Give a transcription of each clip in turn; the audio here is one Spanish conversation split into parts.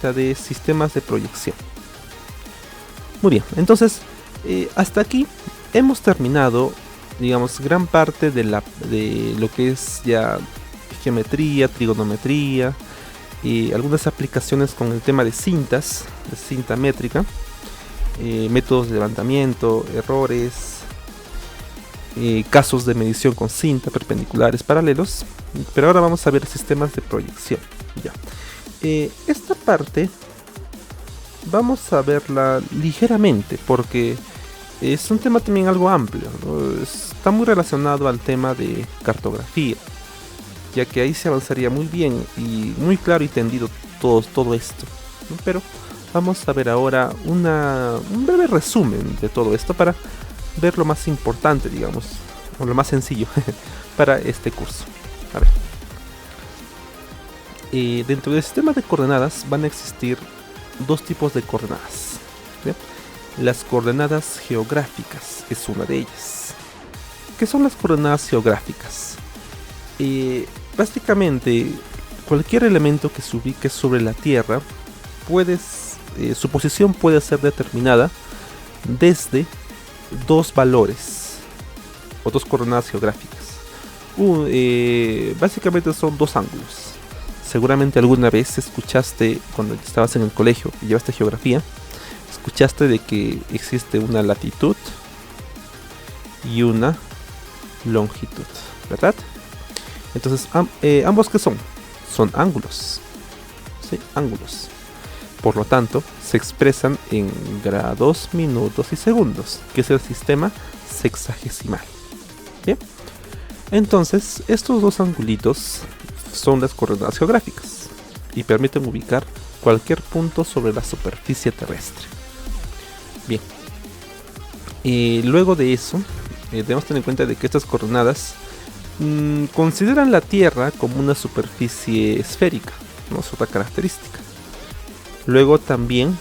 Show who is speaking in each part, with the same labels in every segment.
Speaker 1: acerca de sistemas de proyección. Muy bien, entonces hasta aquí hemos terminado, digamos, gran parte de lo que es ya geometría, trigonometría, y algunas aplicaciones con el tema de cintas, de cinta métrica, métodos de levantamiento, errores, casos de medición con cinta, perpendiculares, paralelos. Pero ahora vamos a ver sistemas de proyección. Ya. Esta parte vamos a verla ligeramente porque es un tema también algo amplio, ¿no? Está muy relacionado al tema de cartografía, ya que ahí se avanzaría muy bien y muy claro y tendido todo esto, ¿no? Pero vamos a ver ahora un breve resumen de todo esto para ver lo más importante, digamos, o lo más sencillo para este curso. A ver. Dentro del sistema de coordenadas van a existir dos tipos de coordenadas, ¿sí? Las coordenadas geográficas es una de ellas. ¿Qué son las coordenadas geográficas? Básicamente, cualquier elemento que se ubique sobre la Tierra, su posición puede ser determinada desde dos valores o dos coordenadas geográficas. Básicamente son dos ángulos. Seguramente alguna vez escuchaste, cuando estabas en el colegio y llevaste geografía, escuchaste de que existe una latitud y una longitud, ¿verdad? Entonces, ambos ¿qué son? Son ángulos, ¿sí? Ángulos. Por lo tanto, se expresan en grados, minutos y segundos, que es el sistema sexagesimal. ¿Bien? Entonces, estos dos angulitos son las coordenadas geográficas y permiten ubicar cualquier punto sobre la superficie terrestre. Bien. Luego de eso, debemos tener en cuenta de que estas coordenadas consideran la Tierra como una superficie esférica, ¿no? Es otra característica. Luego también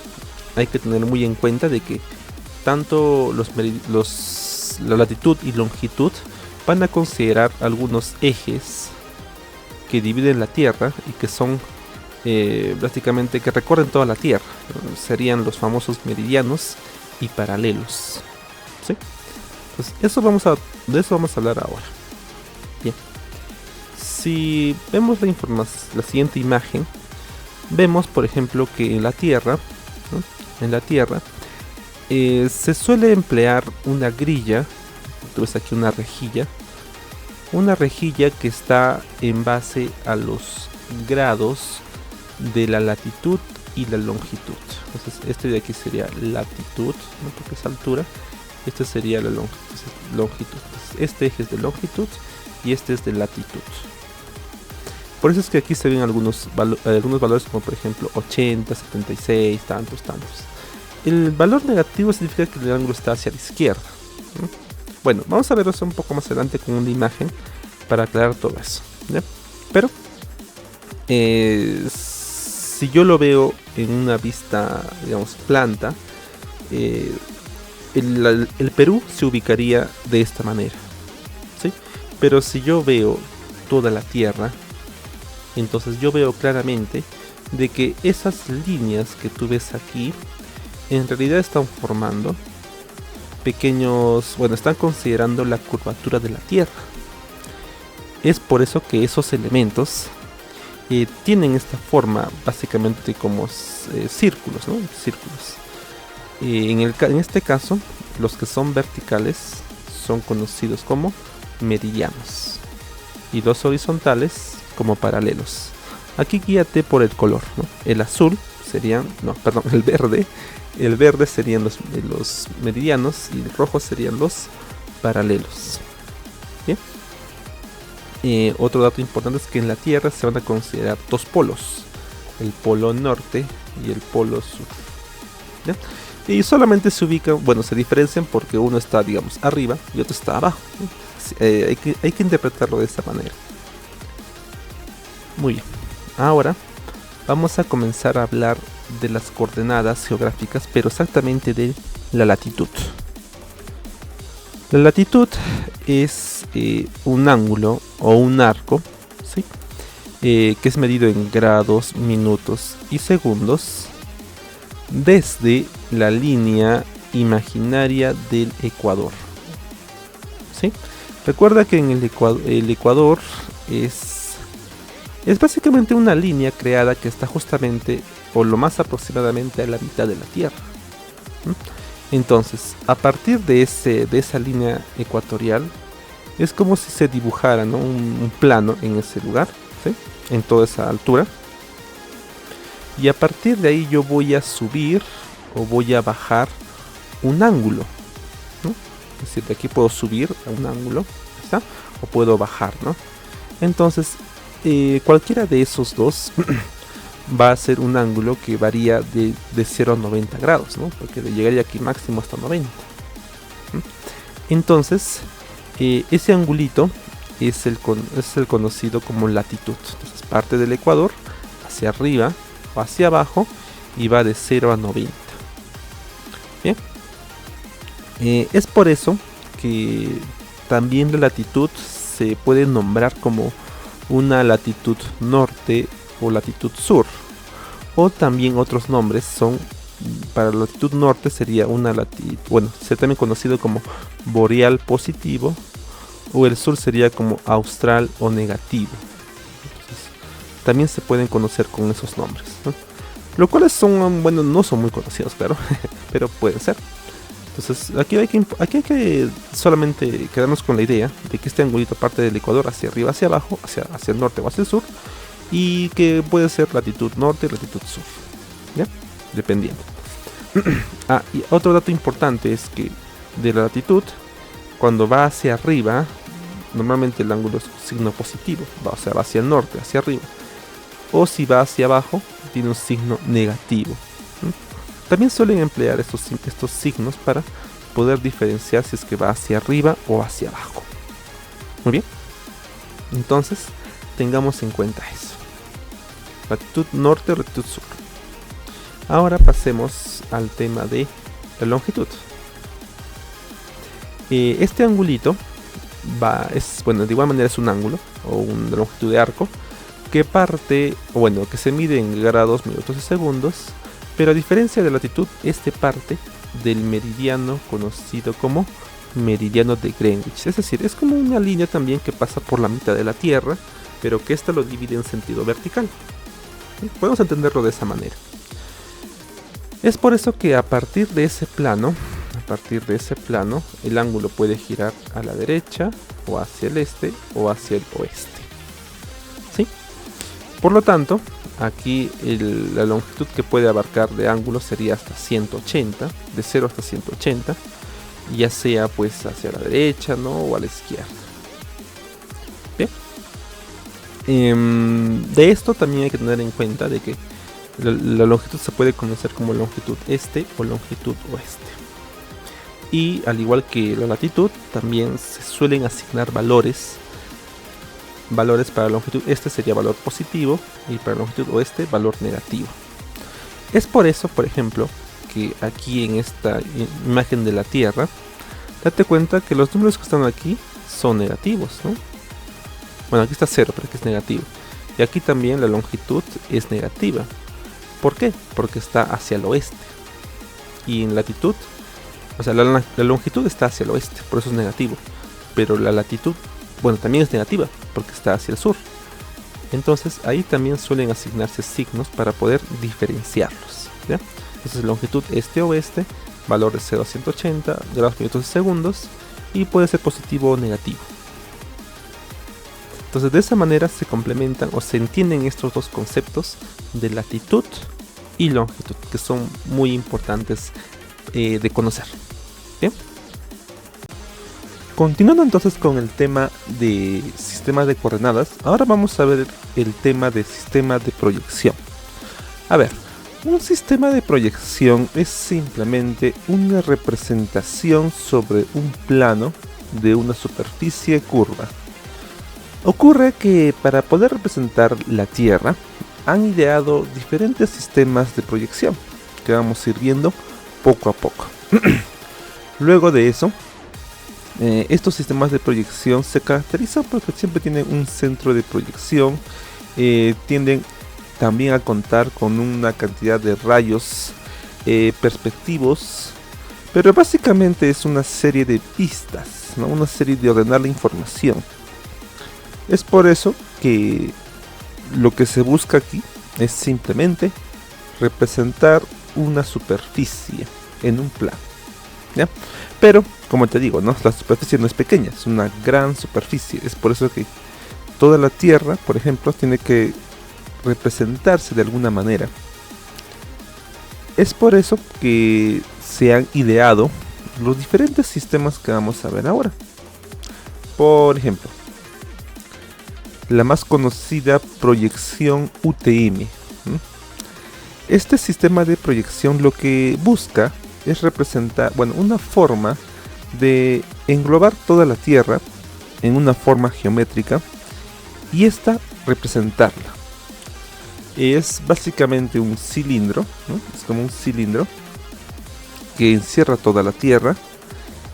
Speaker 1: hay que tener muy en cuenta de que tanto la latitud y longitud van a considerar algunos ejes que dividen la Tierra y que son prácticamente que recorren toda la Tierra. Serían los famosos meridianos y paralelos, ¿sí? Entonces, de eso vamos a hablar ahora. Bien. Si vemos la siguiente imagen, vemos por ejemplo que en la Tierra, ¿no? En la Tierra se suele emplear una grilla. Tú ves aquí una rejilla que está en base a los grados de la latitud y la longitud. Entonces este de aquí sería latitud, ¿no? Porque es altura. Este sería la longitud. Entonces, este eje es de longitud y este es de latitud. Por eso es que aquí se ven algunos valores como por ejemplo 80, 76, tantos. El valor negativo significa que el ángulo está hacia la izquierda, ¿no? Bueno, vamos a ver eso un poco más adelante con una imagen para aclarar todo eso, ¿ya? Pero si yo lo veo en una vista, digamos, planta, el Perú se ubicaría de esta manera, ¿sí? Pero si yo veo toda la Tierra, entonces yo veo claramente de que esas líneas que tú ves aquí en realidad están formando están considerando la curvatura de la Tierra. Es por eso que esos elementos tienen esta forma básicamente como círculos, ¿no? Círculos. En este caso, los que son verticales son conocidos como meridianos y los horizontales como paralelos. Aquí guíate por el color, ¿no? El azul serían, el verde serían los meridianos y el rojo serían los paralelos. ¿Bien? Otro dato importante es que en la Tierra se van a considerar dos polos, el polo norte y el polo sur. ¿Ya? Y solamente se diferencian porque uno está, digamos, arriba y otro está abajo. Hay que interpretarlo de esta manera. Muy bien. Ahora vamos a comenzar a hablar de las coordenadas geográficas, pero exactamente de la latitud. La latitud es un ángulo o un arco, ¿sí? que es medido en grados, minutos y segundos desde la línea imaginaria del ecuador. ¿Sí? Recuerda que en el ecuador es básicamente una línea creada que está justamente o lo más aproximadamente a la mitad de la Tierra. Entonces, a partir de esa línea ecuatorial, es como si se dibujara, ¿no?, un plano en ese lugar, ¿sí?, en toda esa altura. Y a partir de ahí yo voy a subir o voy a bajar un ángulo, ¿no? Es decir, de aquí puedo subir a un ángulo, ¿está?, o puedo bajar, ¿no? Entonces, cualquiera de esos dos va a ser un ángulo que varía de 0 a 90 grados, ¿no?, porque le llegaría aquí máximo hasta 90. Entonces, ese angulito es el conocido como latitud. Entonces, parte del ecuador hacia arriba o hacia abajo y va de 0 a 90. Bien, es por eso que también la latitud se puede nombrar como una latitud norte o latitud sur, o también otros nombres son, para la latitud norte sería una latitud, bueno, sería también conocido como boreal positivo, o el sur sería como austral o negativo. Entonces, también se pueden conocer con esos nombres, ¿no? Lo cuales son, bueno, no son muy conocidos, claro, pero pueden ser. Entonces aquí hay que solamente quedarnos con la idea de que este angulito parte del ecuador hacia arriba, hacia abajo, hacia el norte o hacia el sur, y que puede ser latitud norte y latitud sur, ¿ya?, dependiendo. Y otro dato importante es que de la latitud, cuando va hacia arriba, normalmente el ángulo es signo positivo, o sea, va hacia el norte, hacia arriba. O si va hacia abajo, tiene un signo negativo. También suelen emplear estos signos para poder diferenciar si es que va hacia arriba o hacia abajo. Muy bien. Entonces, tengamos en cuenta eso. Latitud norte, latitud sur. Ahora pasemos al tema de la longitud. Este angulito bueno, de igual manera es un ángulo o una longitud de arco que parte, o bueno, que se mide en grados, minutos y segundos, pero a diferencia de la latitud, este parte del meridiano conocido como meridiano de Greenwich. Es decir, es como una línea también que pasa por la mitad de la Tierra, pero que esta lo divide en sentido vertical. ¿Sí? Podemos entenderlo de esa manera. Es por eso que a partir de ese plano, el ángulo puede girar a la derecha, o hacia el este, o hacia el oeste. ¿Sí? Por lo tanto, aquí la longitud que puede abarcar de ángulo sería hasta 180, de 0 hasta 180, ya sea pues hacia la derecha, ¿no?, o a la izquierda. Bien. De esto también hay que tener en cuenta de que la longitud se puede conocer como longitud este o longitud oeste. Y al igual que la latitud, también se suelen asignar valores para longitud este sería valor positivo y para longitud oeste valor negativo. Es por eso, por ejemplo, que aquí en esta imagen de la Tierra, date cuenta que los números que están aquí son negativos, ¿no? Bueno, aquí está 0, pero aquí es negativo. Y aquí también la longitud es negativa. ¿Por qué? Porque está hacia el oeste. Y en latitud, o sea, la longitud está hacia el oeste, por eso es negativo. Pero la latitud, bueno, también es negativa, porque está hacia el sur. Entonces ahí también suelen asignarse signos para poder diferenciarlos, ¿ya? Entonces longitud este-oeste, valor de 0 a 180, grados, minutos y segundos, y puede ser positivo o negativo. Entonces de esa manera se complementan o se entienden estos dos conceptos de latitud y longitud, que son muy importantes de conocer. Bien. Continuando entonces con el tema de sistemas de coordenadas, ahora vamos a ver el tema de sistema de proyección. A ver, un sistema de proyección es simplemente una representación sobre un plano de una superficie curva. Ocurre que para poder representar la Tierra han ideado diferentes sistemas de proyección que vamos a ir viendo poco a poco. Luego de eso, estos sistemas de proyección se caracterizan porque siempre tienen un centro de proyección tienden también a contar con una cantidad de rayos perspectivos, pero básicamente es una serie de pistas, ¿no? Una serie de ordenar la información. Es por eso que lo que se busca aquí es simplemente representar una superficie en un plano, ¿ya? Pero, como te digo, ¿no? La superficie no es pequeña, es una gran superficie. Es por eso que toda la Tierra, por ejemplo, tiene que representarse de alguna manera. Es por eso que se han ideado los diferentes sistemas que vamos a ver ahora. Por ejemplo, la más conocida proyección UTM. Este sistema de proyección lo que busca es representar, bueno, una forma de englobar toda la Tierra en una forma geométrica y esta representarla. Es básicamente un cilindro, ¿no? Es como un cilindro que encierra toda la Tierra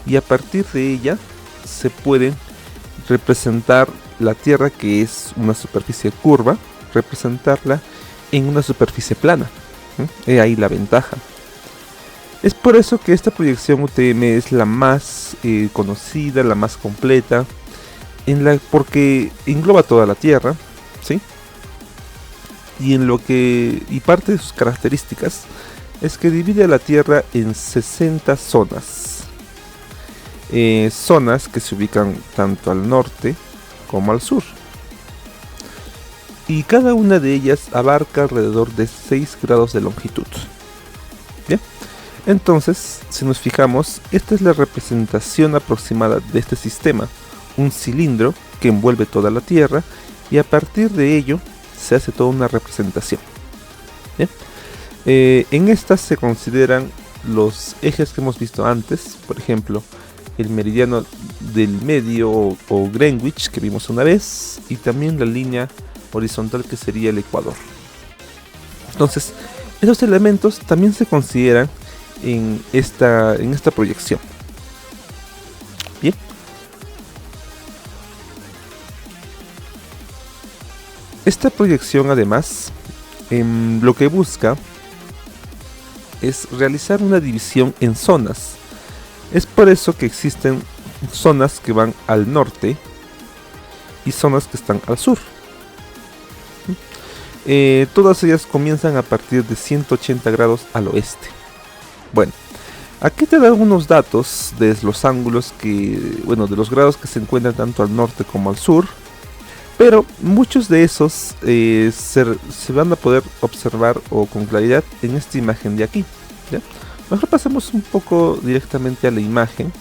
Speaker 1: y a partir de ella se pueden representar la Tierra, que es una superficie curva, representarla en una superficie plana. He ahí la ventaja. Es por eso que esta proyección UTM es la más conocida, la más completa, porque engloba toda la Tierra, ¿sí? Y parte de sus características es que divide a la Tierra en 60 zonas. Zonas que se ubican tanto al norte como al sur. Y cada una de ellas abarca alrededor de 6 grados de longitud. Bien, entonces, si nos fijamos, esta es la representación aproximada de este sistema. Un cilindro que envuelve toda la Tierra y a partir de ello se hace toda una representación. Bien, en estas se consideran los ejes que hemos visto antes, por ejemplo, el meridiano del medio o Greenwich que vimos una vez, y también la línea horizontal que sería el ecuador. Entonces, esos elementos también se consideran en esta proyección. Bien. Esta proyección además lo que busca es realizar una división en zonas. Es por eso que existen zonas que van al norte y zonas que están al sur. Todas ellas comienzan a partir de 180 grados al oeste. Bueno, aquí te da algunos datos de los ángulos de los grados que se encuentran tanto al norte como al sur. Pero muchos de esos se van a poder observar o con claridad en esta imagen de aquí, ¿ya? Mejor pasemos un poco directamente a la imagen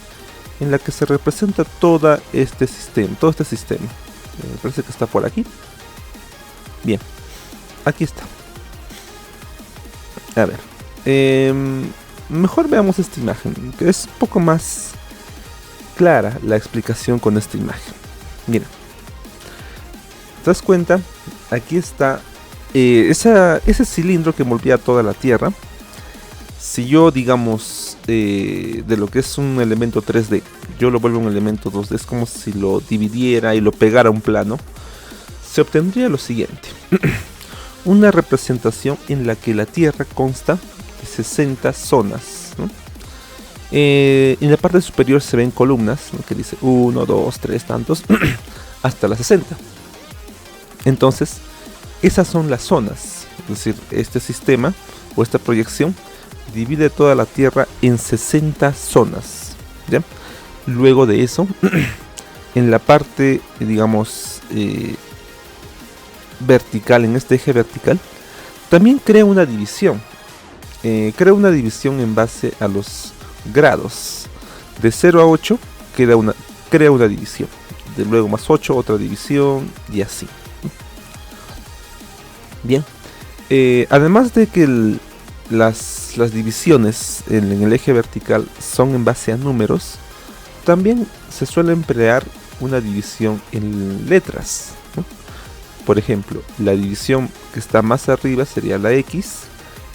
Speaker 1: en la que se representa todo este sistema. Me parece que está por aquí. Bien, aquí está. A ver, mejor veamos esta imagen, que es un poco más clara la explicación con esta imagen. Mira, ¿te das cuenta? Aquí está ese cilindro que envolvía toda la Tierra. Si yo, digamos, de lo que es un elemento 3D, yo lo vuelvo un elemento 2D, es como si lo dividiera y lo pegara a un plano, se obtendría lo siguiente. Una representación en la que la Tierra consta de 60 zonas, ¿no? En la parte superior se ven columnas, ¿no? Que dice 1, 2, 3, tantos, hasta las 60. Entonces, esas son las zonas. Es decir, este sistema o esta proyección divide toda la Tierra en 60 zonas, ¿ya? Luego de eso, en la parte, digamos, vertical, en este eje vertical, también crea una división. Crea una división en base a los grados. De 0 a 8 crea una división. De luego más 8, otra división, y así. Bien. Además de que las divisiones en el eje vertical son en base a números, también se suele emplear una división en letras, ¿no? Por ejemplo, la división que está más arriba sería la X,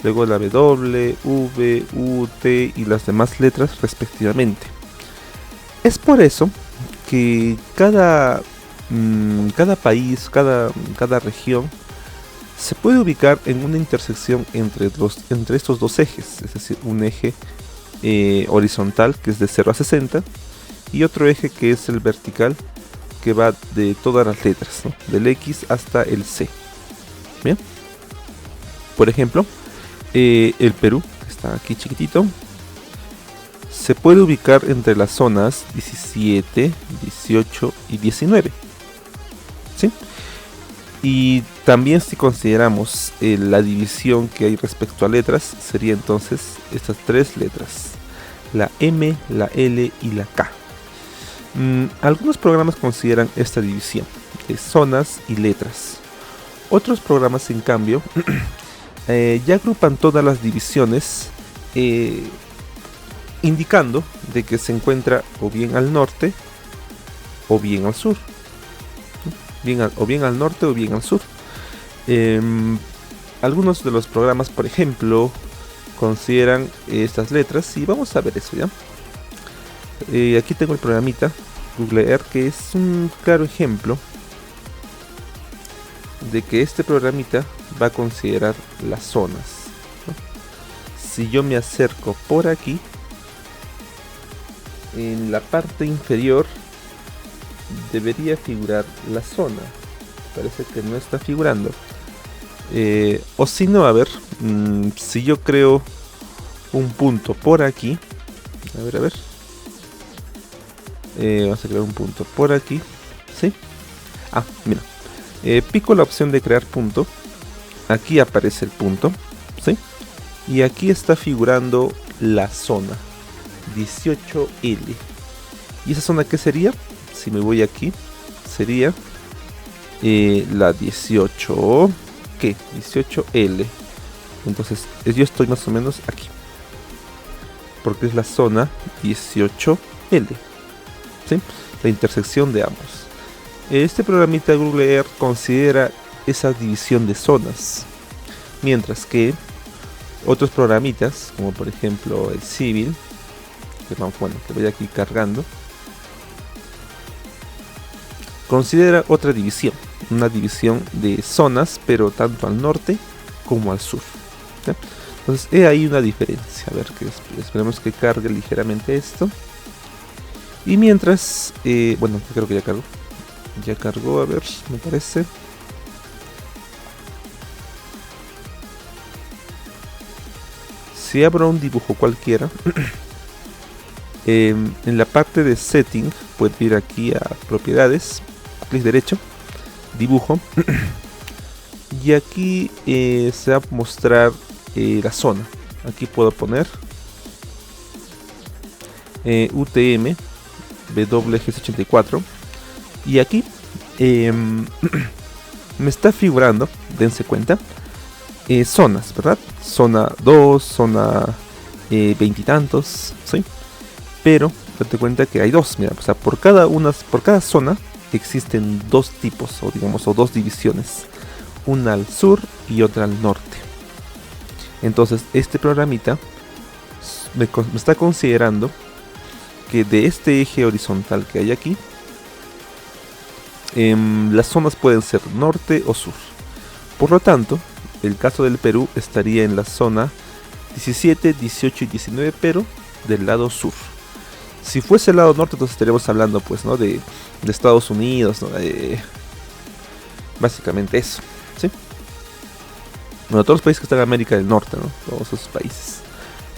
Speaker 1: luego la W, V, U, T y las demás letras respectivamente. Es por eso que cada cada país, cada región se puede ubicar en una intersección entre estos dos ejes, es decir, un eje horizontal que es de 0 a 60 y otro eje que es el vertical que va de todas las letras, ¿no? Del X hasta el C. Bien, por ejemplo, el Perú, que está aquí chiquitito, se puede ubicar entre las zonas 17, 18 y 19. ¿Sí? Y también si consideramos la división que hay respecto a letras, sería entonces estas tres letras, la M, la L y la K. Algunos programas consideran esta división de zonas y letras. Otros programas, en cambio, ya agrupan todas las divisiones indicando de que se encuentra o bien al norte o bien al sur. O bien al norte o bien al sur. Algunos de los programas, por ejemplo, consideran estas letras y vamos a ver eso ya. Aquí tengo el programita Google Earth, que es un claro ejemplo de que este programita va a considerar las zonas, ¿no? Si yo me acerco por aquí, en la parte inferior debería figurar la zona. Parece que no está figurando. O si no, a ver, si yo creo un punto por aquí, a ver, vamos a crear un punto por aquí, ¿sí? Ah, mira, pico la opción de crear punto, aquí aparece el punto, ¿sí? Y aquí está figurando la zona 18L. ¿Y esa zona qué sería? Si me voy aquí, sería la 18, ¿qué? 18L. Entonces yo estoy más o menos aquí, porque es la zona 18L, ¿sí? La intersección de ambos. Este programita Google Earth considera esa división de zonas, mientras que otros programitas, como por ejemplo el Civil, que voy aquí cargando, considera otra división, una división de zonas, pero tanto al norte como al sur, ¿sí? Entonces he ahí una diferencia. A ver, que esperemos que cargue ligeramente esto. Y mientras, bueno, creo que ya cargó, a ver, me parece. Si abro un dibujo cualquiera, en la parte de setting puedo ir aquí a propiedades, clic derecho, dibujo, y aquí se va a mostrar la zona. Aquí puedo poner UTM WG84 y aquí me está figurando, dense cuenta, zonas, ¿verdad? Zona 2, zona 20 y tantos, ¿sí? Pero date cuenta que hay dos, mira, o sea, por cada zona existen dos tipos, o dos divisiones, una al sur y otra al norte. Entonces este programita me está considerando que de este eje horizontal que hay aquí, las zonas pueden ser norte o sur. Por lo tanto, el caso del Perú estaría en la zona 17, 18 y 19, pero del lado sur. Si fuese el lado norte, entonces estaríamos hablando, pues, ¿no? de Estados Unidos, ¿no? Básicamente eso, ¿sí? Bueno, todos los países que están en América del Norte, ¿no? Todos esos países.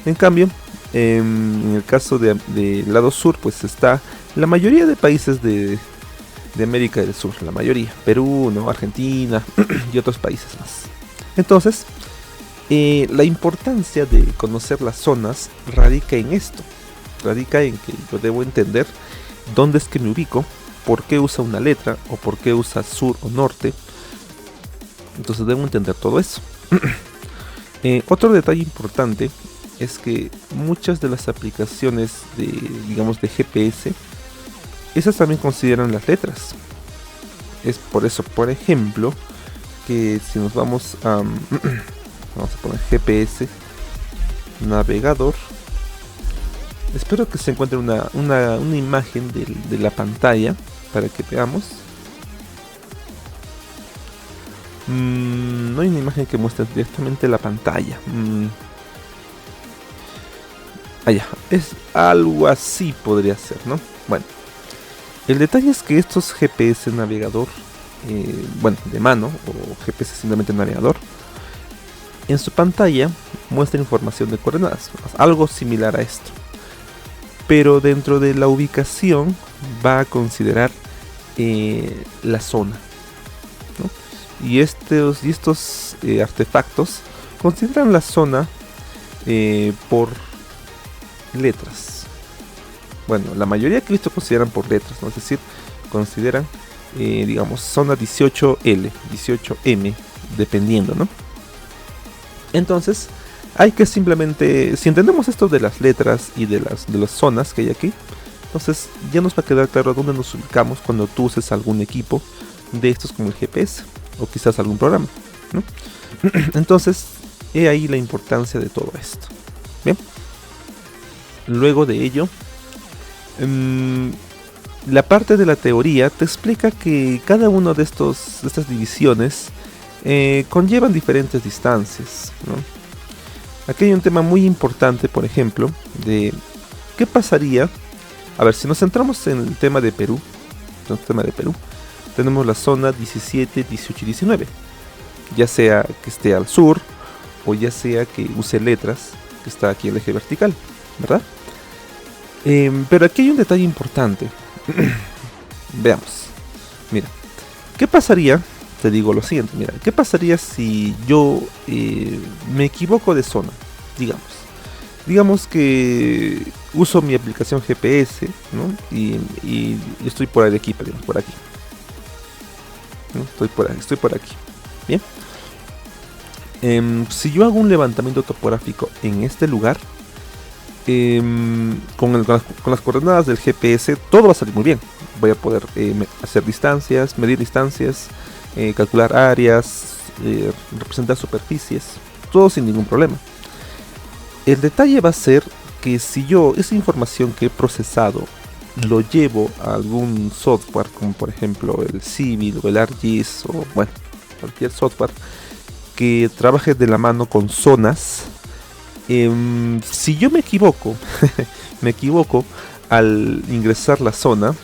Speaker 1: En cambio, en el caso del lado sur, pues está la mayoría de países de América del Sur, la mayoría, Perú, ¿no? Argentina y otros países más. Entonces, la importancia de conocer las zonas radica en esto, radica en que yo debo entender dónde es que me ubico, por qué usa una letra o por qué usa sur o norte. Entonces debo entender todo eso. Otro detalle importante es que muchas de las aplicaciones digamos de GPS, esas también consideran las letras. Es por eso, por ejemplo, que si nos vamos a vamos a poner GPS navegador, espero que se encuentre una imagen de la pantalla para que veamos. No hay una imagen que muestre directamente la pantalla. Allá, es algo así podría ser, ¿no? Bueno, el detalle es que estos GPS navegador, bueno, de mano o GPS simplemente navegador, en su pantalla muestra información de coordenadas, algo similar a esto. Pero dentro de la ubicación va a considerar la zona, ¿no? Y estos artefactos consideran la zona por letras. Bueno, la mayoría que he visto consideran por letras, ¿no? Es decir, consideran, digamos, zona 18L, 18M, dependiendo, ¿no? Entonces, hay que simplemente, si entendemos esto de las letras y de las zonas que hay aquí, entonces ya nos va a quedar claro dónde nos ubicamos cuando tú uses algún equipo de estos como el GPS o quizás algún programa, ¿no? Entonces, he ahí la importancia de todo esto. Bien. Luego de ello, la parte de la teoría te explica que cada uno de estas divisiones conllevan diferentes distancias, ¿no? Aquí hay un tema muy importante, por ejemplo, de qué pasaría. A ver, si nos centramos en el tema de Perú, tenemos la zona 17, 18 y 19, ya sea que esté al sur o ya sea que use letras, que está aquí el eje vertical, ¿verdad? Pero aquí hay un detalle importante. Veamos. Mira, ¿qué pasaría? Te digo lo siguiente, mira, ¿qué pasaría si yo me equivoco de zona? Digamos que uso mi aplicación GPS, ¿no? Y estoy por Arequipa, digamos, por aquí, ¿no? Estoy por aquí. Bien. Si yo hago un levantamiento topográfico en este lugar, con las coordenadas del GPS, todo va a salir muy bien. Voy a poder hacer distancias, medir distancias, calcular áreas, representar superficies, todo sin ningún problema. El detalle va a ser que si yo esa información que he procesado lo llevo a algún software, como por ejemplo el Civil o el ArcGIS, o bueno, cualquier software que trabaje de la mano con zonas, si yo me equivoco, al ingresar la zona,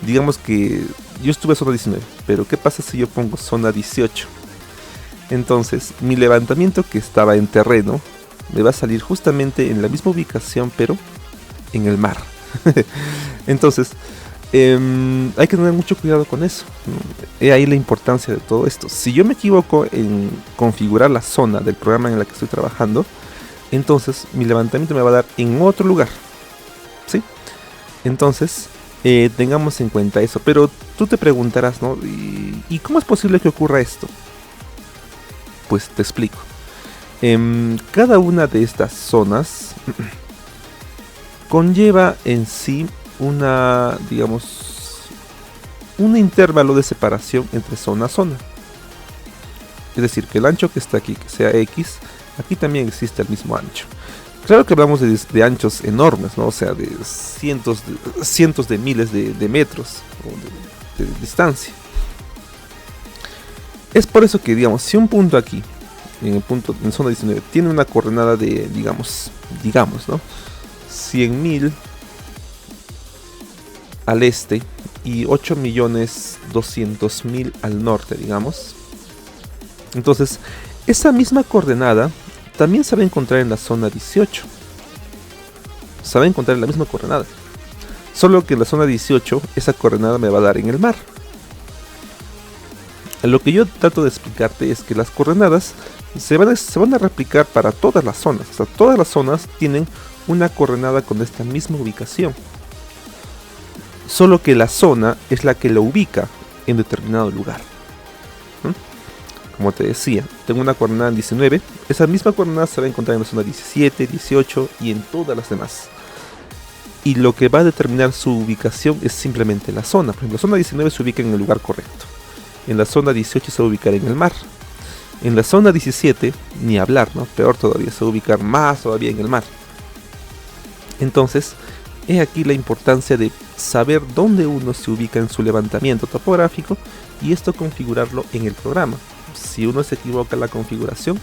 Speaker 1: digamos que yo estuve en zona 19, pero ¿qué pasa si yo pongo zona 18? Entonces, mi levantamiento que estaba en terreno me va a salir justamente en la misma ubicación, pero en el mar. Entonces, hay que tener mucho cuidado con eso, ¿no? He ahí la importancia de todo esto. Si yo me equivoco en configurar la zona del programa en la que estoy trabajando, entonces mi levantamiento me va a dar en otro lugar, ¿sí? Entonces, tengamos en cuenta eso. Pero tú te preguntarás, ¿no? ¿Y cómo es posible que ocurra esto? Pues te explico. Cada una de estas zonas conlleva en sí una, digamos, un intervalo de separación entre zona a zona. Es decir, que el ancho que está aquí, que sea X, aquí también existe el mismo ancho. Claro que hablamos de anchos enormes, ¿no? O sea, de cientos de miles de metros de distancia. Es por eso que, digamos, si un punto aquí, en zona 19, tiene una coordenada de, digamos, ¿no? 100.000 al este y 8.200.000 al norte, digamos. Entonces, esa misma coordenada también se va a encontrar en la zona 18. Se va a encontrar en la misma coordenada. Solo que en la zona 18, esa coordenada me va a dar en el mar. Lo que yo trato de explicarte es que las coordenadas se van a replicar para todas las zonas. O sea, todas las zonas tienen una coordenada con esta misma ubicación. Solo que la zona es la que lo ubica en determinado lugar. Como te decía, tengo una coordenada en 19. Esa misma coordenada se va a encontrar en la zona 17, 18 y en todas las demás. Y lo que va a determinar su ubicación es simplemente la zona. Por ejemplo, la zona 19 se ubica en el lugar correcto. En la zona 18 se va a ubicar en el mar. En la zona 17, ni hablar, ¿no? Peor todavía, se va a ubicar más todavía en el mar. Entonces, he aquí la importancia de saber dónde uno se ubica en su levantamiento topográfico y esto configurarlo en el programa. Si uno se equivoca en la configuración,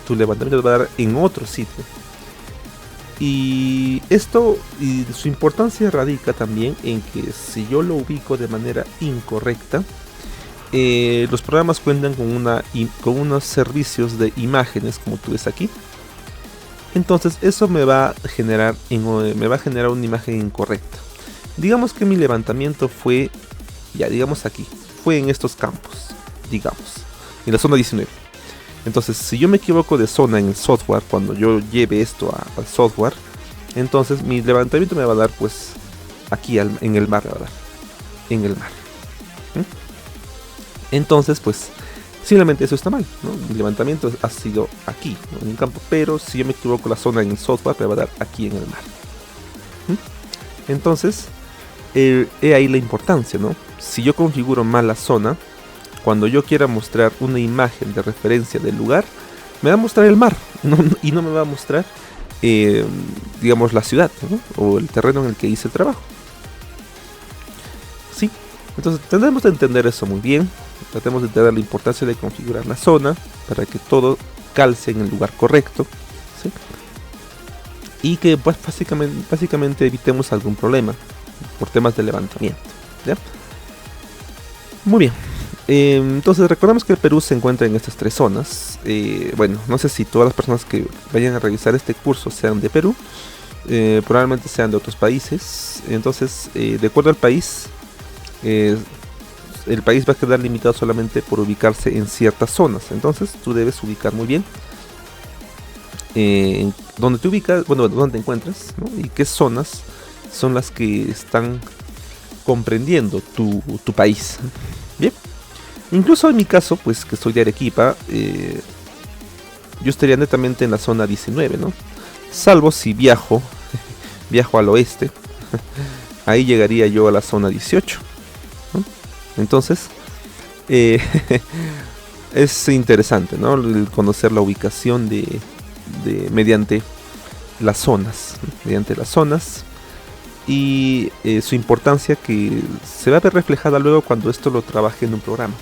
Speaker 1: tu levantamiento va a dar en otro sitio. Y esto y su importancia radica también en que si yo lo ubico de manera incorrecta, los programas cuentan con unos servicios de imágenes, como tú ves aquí. Entonces eso me va a generar una imagen incorrecta. Digamos que mi levantamiento fue, digamos aquí, fue en estos campos, digamos, en la zona 19. Entonces, si yo me equivoco de zona en el software, cuando yo lleve esto al software, entonces mi levantamiento me va a dar, pues, aquí en el mar, me va a dar, en el mar. Entonces, pues, simplemente eso está mal, ¿no? Mi levantamiento ha sido aquí, ¿no? En un campo, pero si yo me equivoco la zona en el software, me va a dar aquí en el mar. Entonces, he ahí la importancia, ¿no? Si yo configuro mal la zona, cuando yo quiera mostrar una imagen de referencia del lugar, me va a mostrar el mar, y no me va a mostrar, digamos, la ciudad, ¿no? O el terreno en el que hice el trabajo. ¿Sí? Entonces tendremos de entender eso muy bien. Tratemos de entender la importancia de configurar la zona para que todo calce en el lugar correcto, ¿sí? Y que pues básicamente evitemos algún problema por temas de levantamiento, ¿ya? Muy bien. Entonces recordamos que el Perú se encuentra en estas tres zonas. Bueno, no sé si todas las personas que vayan a realizar este curso sean de Perú, probablemente sean de otros países. Entonces, de acuerdo al país, el país va a quedar limitado solamente por ubicarse en ciertas zonas. Entonces tú debes ubicar muy bien dónde te ubicas, bueno, dónde te encuentras, ¿no? Y qué zonas son las que están comprendiendo tu país. Bien. Incluso en mi caso, pues que soy de Arequipa, yo estaría netamente en la zona 19, ¿no? Salvo si viajo al oeste, ahí llegaría yo a la zona 18, ¿no? Entonces, es interesante, ¿no? El conocer la ubicación mediante las zonas, y su importancia que se va a ver reflejada luego cuando esto lo trabaje en un programa.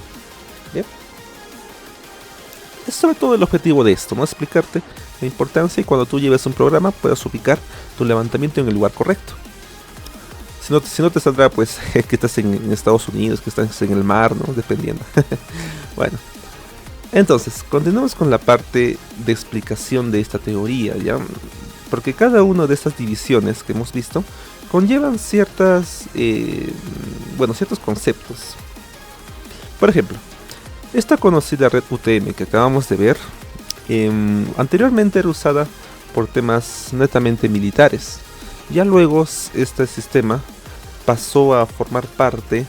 Speaker 1: ¿Bien? Es sobre todo el objetivo de esto, ¿no? Explicarte la importancia y cuando tú lleves un programa puedas ubicar tu levantamiento en el lugar correcto. Si no te saldrá pues que estás en Estados Unidos, que estás en el mar, ¿no? Dependiendo. Bueno, entonces continuamos con la parte de explicación de esta teoría, ¿ya? Porque cada una de estas divisiones que hemos visto conllevan ciertos conceptos. Por ejemplo, esta conocida red UTM que acabamos de ver, anteriormente era usada por temas netamente militares. Ya luego este sistema pasó a formar parte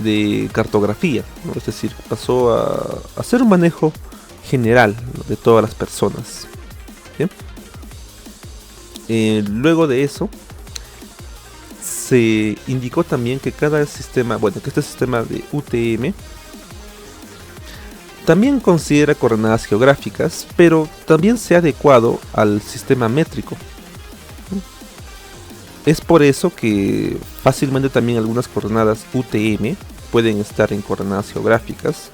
Speaker 1: de cartografía, ¿no? Es decir, pasó a hacer un manejo general, ¿no? De todas las personas. ¿Bien? Luego de eso se indicó también que cada sistema, que este sistema de UTM también considera coordenadas geográficas, pero también se ha adecuado al sistema métrico. Es por eso que fácilmente también algunas coordenadas UTM pueden estar en coordenadas geográficas,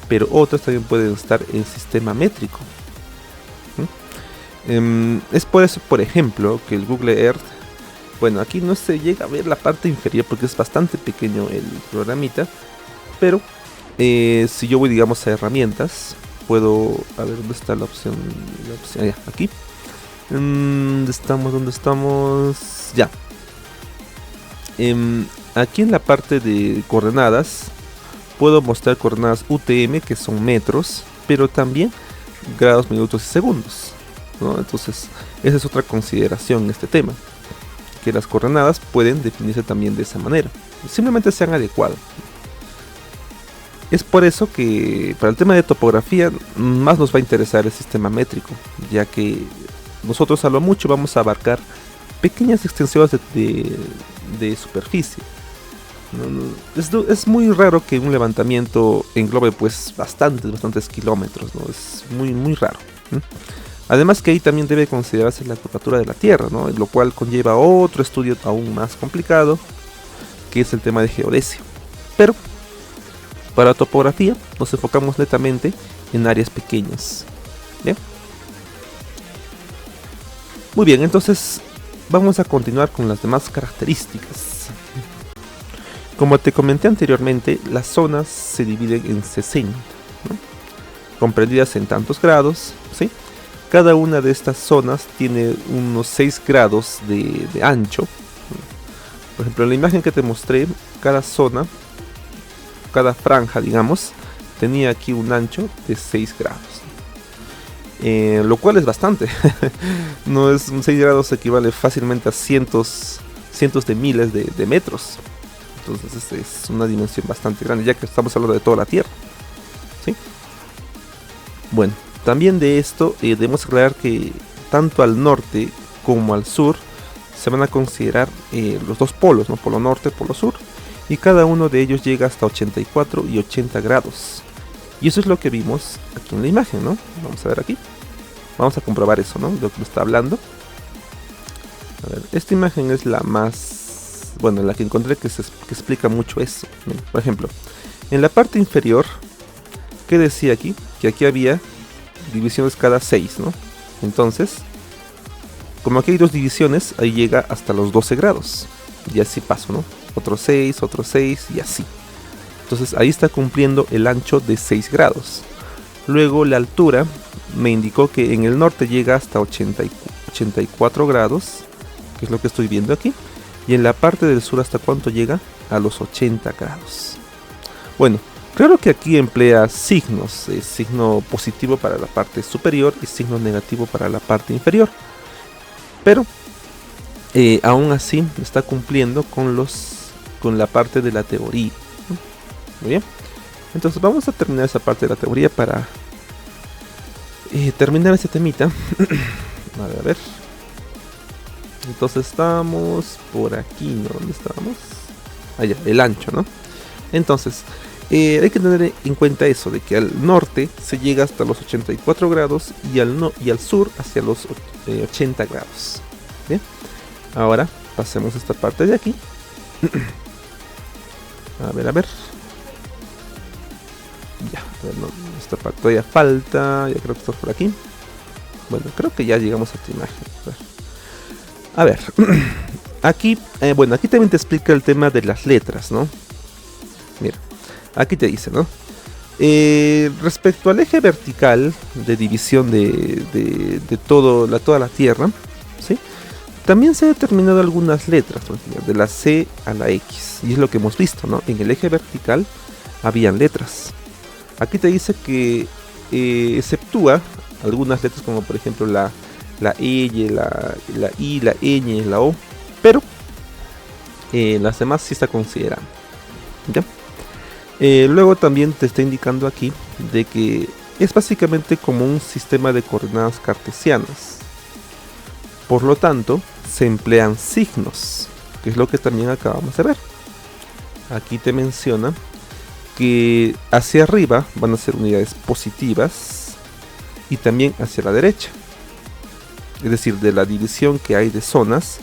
Speaker 1: pero otras también pueden estar en sistema métrico. Es por eso, por ejemplo, que el Google Earth, aquí no se llega a ver la parte inferior porque es bastante pequeño el programita, pero si yo voy, digamos, a herramientas, puedo, a ver, ¿dónde está la opción? Aquí. ¿Dónde estamos? Ya. Aquí en la parte de coordenadas puedo mostrar coordenadas UTM, que son metros, pero también grados, minutos y segundos, ¿no? Entonces esa es otra consideración en este tema, que las coordenadas pueden definirse también de esa manera, simplemente se han adecuado. Es por eso que para el tema de topografía más nos va a interesar el sistema métrico, ya que nosotros a lo mucho vamos a abarcar pequeñas extensiones de superficie. Es muy raro que un levantamiento englobe pues bastantes kilómetros, ¿no? Es muy raro, ¿no? Además que ahí también debe considerarse la curvatura de la Tierra, ¿no? Lo cual conlleva otro estudio aún más complicado, que es el tema de geodesia. Pero para topografía nos enfocamos netamente en áreas pequeñas. ¿Bien? Muy bien, entonces vamos a continuar con las demás características. Como te comenté anteriormente, las zonas se dividen en 60, ¿no? Comprendidas en tantos grados, ¿sí? Cada una de estas zonas tiene unos 6 grados de ancho. Por ejemplo, en la imagen que te mostré, cada zona, cada franja, digamos, tenía aquí un ancho de 6 grados. Lo cual es bastante. No es, 6 grados equivale fácilmente a cientos de miles de metros. Entonces es una dimensión bastante grande, ya que estamos hablando de toda la Tierra, ¿sí? Bueno, también de esto debemos aclarar que tanto al norte como al sur se van a considerar los dos polos, ¿no? Polo norte, polo sur, y cada uno de ellos llega hasta 84 y 80 grados. Y eso es lo que vimos aquí en la imagen, ¿no? Vamos a ver aquí. Vamos a comprobar eso, ¿no? Lo que me está hablando. A ver, esta imagen es la más... bueno, la que encontré que explica mucho eso. Mira, por ejemplo, en la parte inferior, ¿qué decía aquí? Que aquí había divisiones cada 6, ¿no? Entonces, como aquí hay dos divisiones, ahí llega hasta los 12 grados. Y así paso, ¿no? Otro 6 y así. Entonces ahí está cumpliendo el ancho de 6 grados. Luego la altura me indicó que en el norte llega hasta 84 grados, que es lo que estoy viendo aquí. Y en la parte del sur, ¿hasta cuánto llega? A los 80 grados. Bueno, claro que aquí emplea signos. Signo positivo para la parte superior y signo negativo para la parte inferior. Pero aún así está cumpliendo con la parte de la teoría. Muy bien. Entonces vamos a terminar esa parte de la teoría para terminar este temita. A ver. Entonces estamos por aquí, ¿no? ¿Dónde estábamos? Allá, el ancho, ¿no? Entonces, hay que tener en cuenta eso, de que al norte se llega hasta los 84 grados y al sur hacia los 80 grados. Bien. Ahora pasemos esta parte de aquí. A ver. Ya, no, esta parte todavía falta. Ya creo que está por aquí. Bueno, creo que ya llegamos a esta imagen. A ver. Aquí, bueno, aquí también te explica el tema de las letras, ¿no? Mira, aquí te dice, ¿no? Respecto al eje vertical de división de toda la Tierra, ¿sí? También se han determinado algunas letras, ¿no? De la C a la X. Y es lo que hemos visto, ¿no? En el eje vertical habían letras. Aquí te dice que exceptúa algunas letras como por ejemplo la E, la I, la ñ, la O. Pero las demás sí está considerando. ¿Ya? Luego también te está indicando aquí de que es básicamente como un sistema de coordenadas cartesianas. Por lo tanto, se emplean signos, que es lo que también acabamos de ver. Aquí te menciona que hacia arriba van a ser unidades positivas y también hacia la derecha. Es decir, de la división que hay de zonas,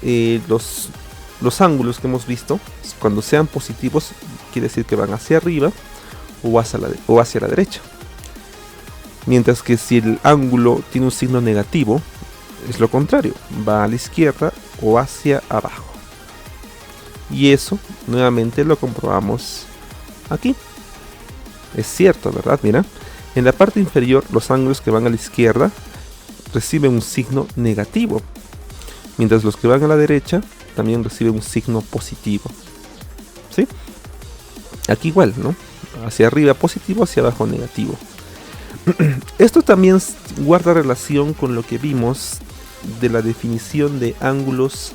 Speaker 1: los ángulos que hemos visto, cuando sean positivos, quiere decir que van hacia arriba o hacia la derecha. Mientras que si el ángulo tiene un signo negativo, es lo contrario, va a la izquierda o hacia abajo. Y eso nuevamente lo comprobamos aquí. Es cierto, ¿verdad? Mira, en la parte inferior los ángulos que van a la izquierda reciben un signo negativo, mientras los que van a la derecha también reciben un signo positivo. ¿Sí? Aquí igual, ¿no? Hacia arriba positivo, hacia abajo negativo. Esto también guarda relación con lo que vimos de la definición de ángulos,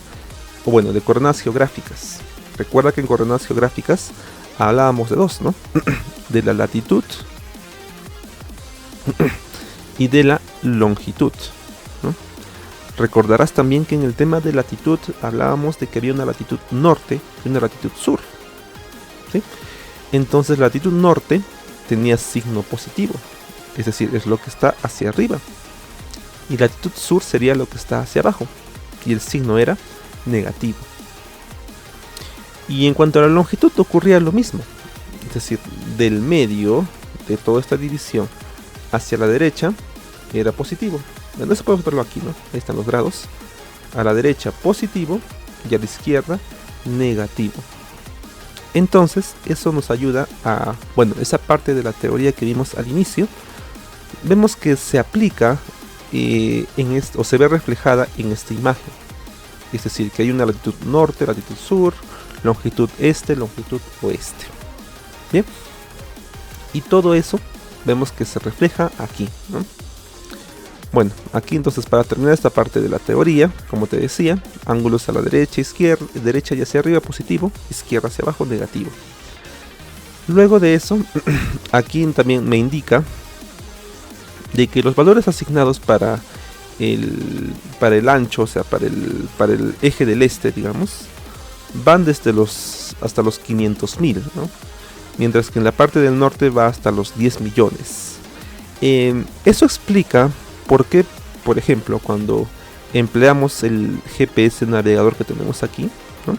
Speaker 1: o bueno, de coordenadas geográficas. Recuerda que en coordenadas geográficas hablábamos de dos, ¿no? De la latitud y de la longitud, ¿no? Recordarás también que en el tema de latitud hablábamos de que había una latitud norte y una latitud sur, ¿sí? Entonces la latitud norte tenía signo positivo, es decir, es lo que está hacia arriba, y la latitud sur sería lo que está hacia abajo, y el signo era negativo. Y en cuanto a la longitud ocurría lo mismo, es decir, del medio de toda esta división hacia la derecha era positivo. Bueno, eso podemos verlo aquí, ¿no? Ahí están los grados. A la derecha positivo y a la izquierda negativo. Entonces eso nos ayuda a, bueno, esa parte de la teoría que vimos al inicio, vemos que se aplica o se ve reflejada en esta imagen. Es decir, que hay una latitud norte, latitud sur, longitud este, longitud oeste. Bien, y todo eso vemos que se refleja aquí, ¿no? Bueno, aquí entonces, para terminar esta parte de la teoría, como te decía, ángulos a la derecha, izquierda, derecha y hacia arriba positivo, izquierda hacia abajo negativo. Luego de eso, aquí también me indica de que los valores asignados para el ancho, o sea, para el eje del este, digamos, van desde hasta los 500.000, ¿no? Mientras que en la parte del norte va hasta los 10 millones. Eso explica por qué, por ejemplo, cuando empleamos el GPS navegador que tenemos aquí, ¿no?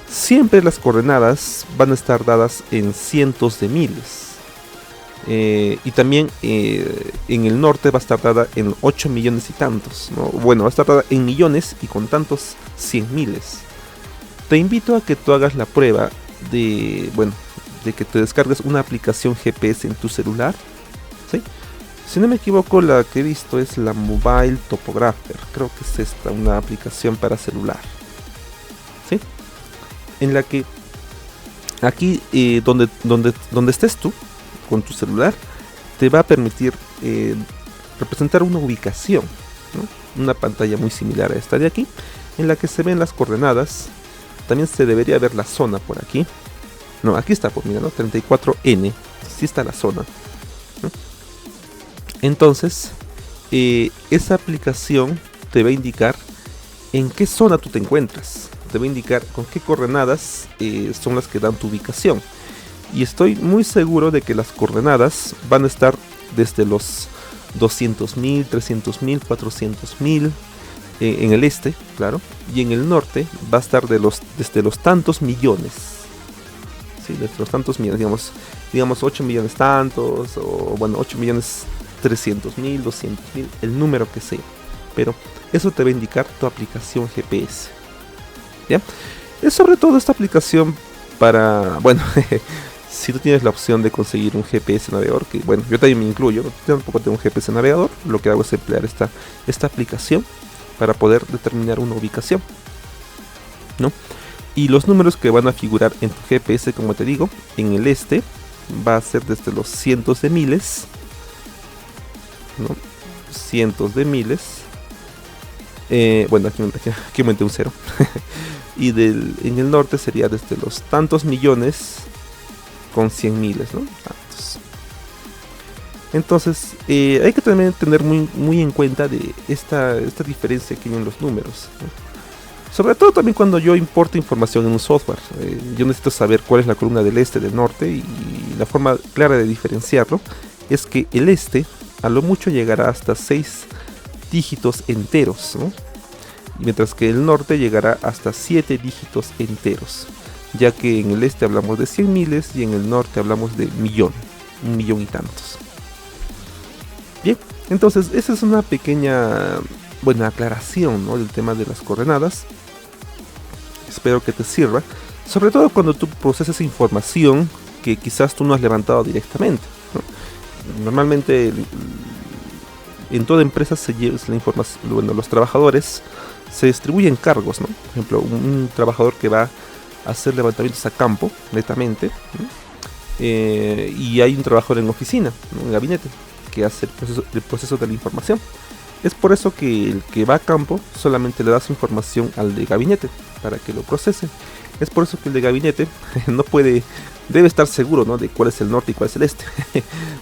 Speaker 1: Siempre las coordenadas van a estar dadas en cientos de miles. Y también en el norte va a estar dada en 8 millones y tantos, ¿no? Bueno, va a estar dada en millones y con tantos 100 miles. Te invito a que tú hagas la prueba de que te descargues una aplicación GPS en tu celular, ¿sí? Si no me equivoco, la que he visto es la Mobile Topographer. Creo que es esta, una aplicación para celular, ¿sí? En la que aquí donde estés tú con tu celular, te va a permitir representar una ubicación, ¿no? Una pantalla muy similar a esta de aquí, en la que se ven las coordenadas. También se debería ver la zona por aquí. No, aquí está, pues mira, ¿no? 34N. Sí está la zona, ¿no? Entonces, esa aplicación te va a indicar en qué zona tú te encuentras. Te va a indicar con qué coordenadas son las que dan tu ubicación. Y estoy muy seguro de que las coordenadas van a estar desde los 200.000, 300.000, 400.000 en el este, claro. Y en el norte va a estar desde los tantos millones. Sí, desde los tantos millones, digamos 8 millones tantos, o bueno, 8 millones 300.000, 200.000, el número que sea. Pero eso te va a indicar tu aplicación GPS. ¿Ya? Es sobre todo esta aplicación para, bueno, si tú tienes la opción de conseguir un GPS navegador, que bueno, yo también me incluyo, yo tampoco tengo un GPS navegador, lo que hago es emplear esta aplicación para poder determinar una ubicación, ¿no? Y los números que van a figurar en tu GPS, como te digo, en el este va a ser desde los cientos de miles, ¿no? Cientos de miles. Bueno, aquí aumenté un cero. Y en el norte sería desde los tantos millones con 100 miles, ¿no? Tantos. Entonces, hay que también tener muy en cuenta de esta diferencia que hay en los números, ¿no? Sobre todo también cuando yo importo información en un software. Yo necesito saber cuál es la columna del este, del norte, y la forma clara de diferenciarlo es que el este a lo mucho llegará hasta 6 dígitos enteros, ¿no? Mientras que el norte llegará hasta 7 dígitos enteros, ya que en el este hablamos de 100 miles y en el norte hablamos de un millón y tantos. Bien, entonces esa es una pequeña, buena aclaración, ¿no?, del tema de las coordenadas. Espero que te sirva, sobre todo cuando tú proceses información que quizás tú no has levantado directamente, ¿no? Normalmente en toda empresa se lleva la información, bueno, los trabajadores se distribuyen cargos, ¿no? Por ejemplo, un trabajador que va a hacer levantamientos a campo, netamente, ¿no? Y hay un trabajador en oficina, ¿no?, en gabinete, que hace el proceso de la información. Es por eso que el que va a campo solamente le da su información al de gabinete para que lo procese. Es por eso que el de gabinete no puede, debe estar seguro, ¿no?, de cuál es el norte y cuál es el este.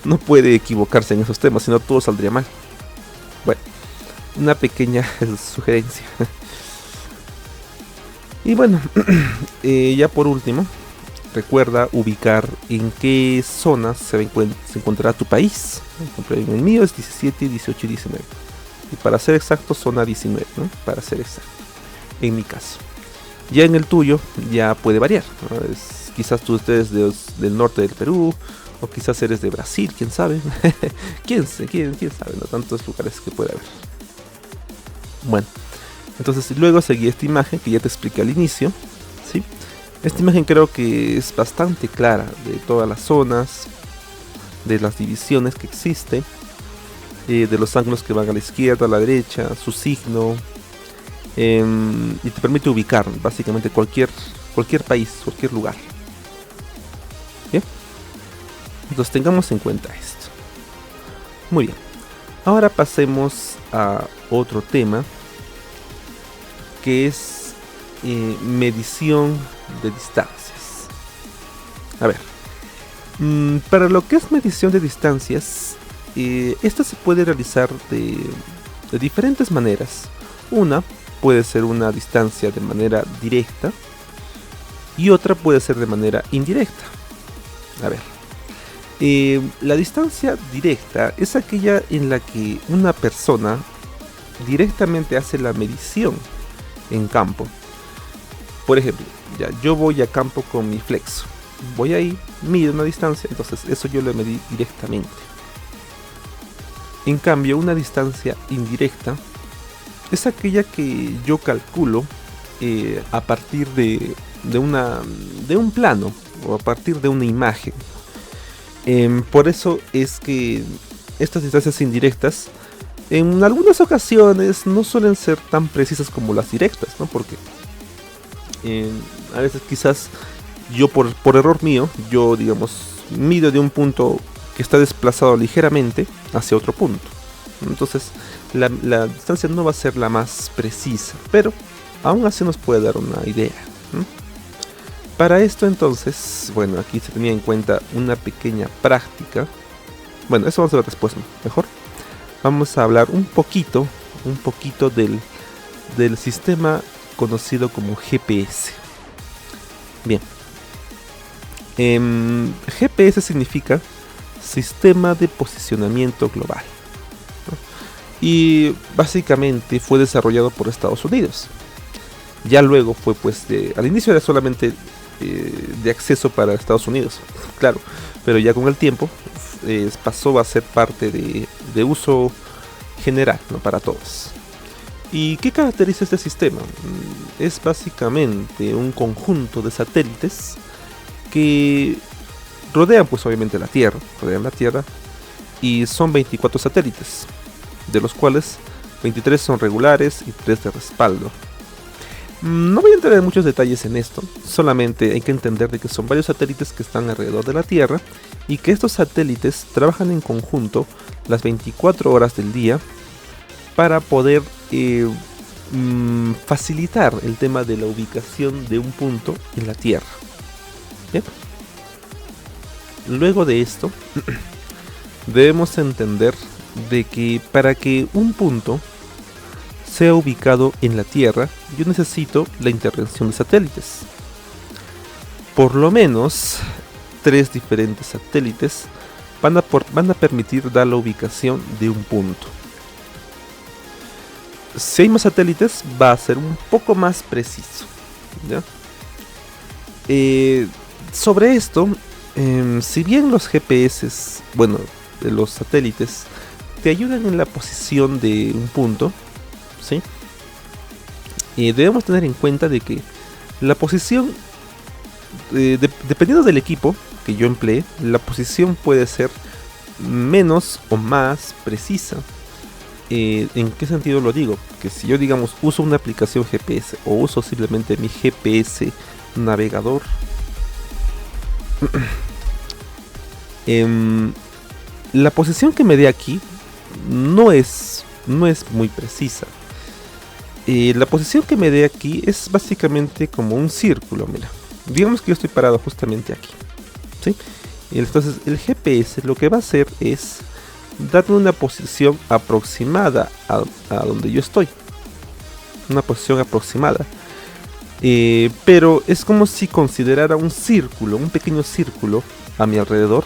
Speaker 1: No puede equivocarse en esos temas, sino todo saldría mal. Bueno, una pequeña sugerencia. Y bueno, ya por último, recuerda ubicar en qué zonas se encontrará tu país. Por ejemplo, en el mío es 17, 18 y 19. Y para ser exacto, zona 19, ¿no?, para ser exacto, en mi caso.
Speaker 2: Ya en el tuyo ya puede variar, ¿no? Quizás tú estés del norte del Perú, o quizás eres de Brasil, quién sabe. ¿Quién sabe? No tantos lugares que puede haber. Bueno, entonces luego seguí esta imagen que ya te expliqué al inicio, ¿sí? Esta imagen creo que es bastante clara de todas las zonas, de las divisiones que existen, de los ángulos que van a la izquierda, a la derecha, su signo, y te permite ubicar básicamente cualquier país, cualquier lugar. Bien, entonces tengamos en cuenta esto. Muy bien, ahora pasemos a otro tema, que es medición de distancias. A ver, para lo que es medición de distancias, esta se puede realizar de diferentes maneras. Una puede ser una distancia de manera directa y otra puede ser de manera indirecta. A ver, la distancia directa es aquella en la que una persona directamente hace la medición en campo. Por ejemplo, ya yo voy a campo con mi flexo, voy ahí, mido una distancia, entonces eso yo lo medí directamente. En cambio, una distancia indirecta es aquella que yo calculo a partir de un plano o a partir de una imagen. Por eso es que estas distancias indirectas en algunas ocasiones no suelen ser tan precisas como las directas, ¿no? Porque a veces quizás yo por error mío, yo digamos mido de un punto que está desplazado ligeramente hacia otro punto. Entonces la distancia no va a ser la más precisa, pero aún así nos puede dar una idea, ¿no? Para esto entonces, bueno, aquí se tenía en cuenta una pequeña práctica. Bueno, eso vamos a ver después, ¿no? Mejor vamos a hablar un poquito del sistema conocido como GPS. Bien, GPS significa Sistema de Posicionamiento Global, ¿no? Y básicamente fue desarrollado por Estados Unidos. Ya luego fue pues al inicio era solamente de acceso para Estados Unidos, claro, pero ya con el tiempo pasó a ser parte de uso general, ¿no? Para todos. ¿Y qué caracteriza este sistema? Es básicamente un conjunto de satélites que rodean pues obviamente la Tierra, y son 24 satélites, de los cuales 23 son regulares y 3 de respaldo. No voy a entrar en muchos detalles en esto, solamente hay que entender de que son varios satélites que están alrededor de la Tierra y que estos satélites trabajan en conjunto las 24 horas del día para poder facilitar el tema de la ubicación de un punto en la Tierra. ¿Bien? Luego de esto, debemos entender de que para que un punto sea ubicado en la Tierra, yo necesito la intervención de satélites. Por lo menos 3 diferentes satélites van a permitir dar la ubicación de un punto. Si hay más satélites, va a ser un poco más preciso, ¿ya? Sobre esto, si bien los GPS, bueno, los satélites, te ayudan en la posición de un punto, ¿sí? Debemos tener en cuenta de que la posición, dependiendo del equipo que yo emplee, la posición puede ser menos o más precisa. ¿En qué sentido lo digo? Que si yo, digamos, uso una aplicación GPS o uso simplemente mi GPS navegador, la posición que me dé aquí no es muy precisa. La posición que me dé aquí es básicamente como un círculo. Mira, digamos que yo estoy parado justamente aquí, ¿sí? Entonces el GPS lo que va a hacer es darme una posición aproximada a donde yo estoy, una posición aproximada, pero es como si considerara un círculo, un pequeño círculo a mi alrededor,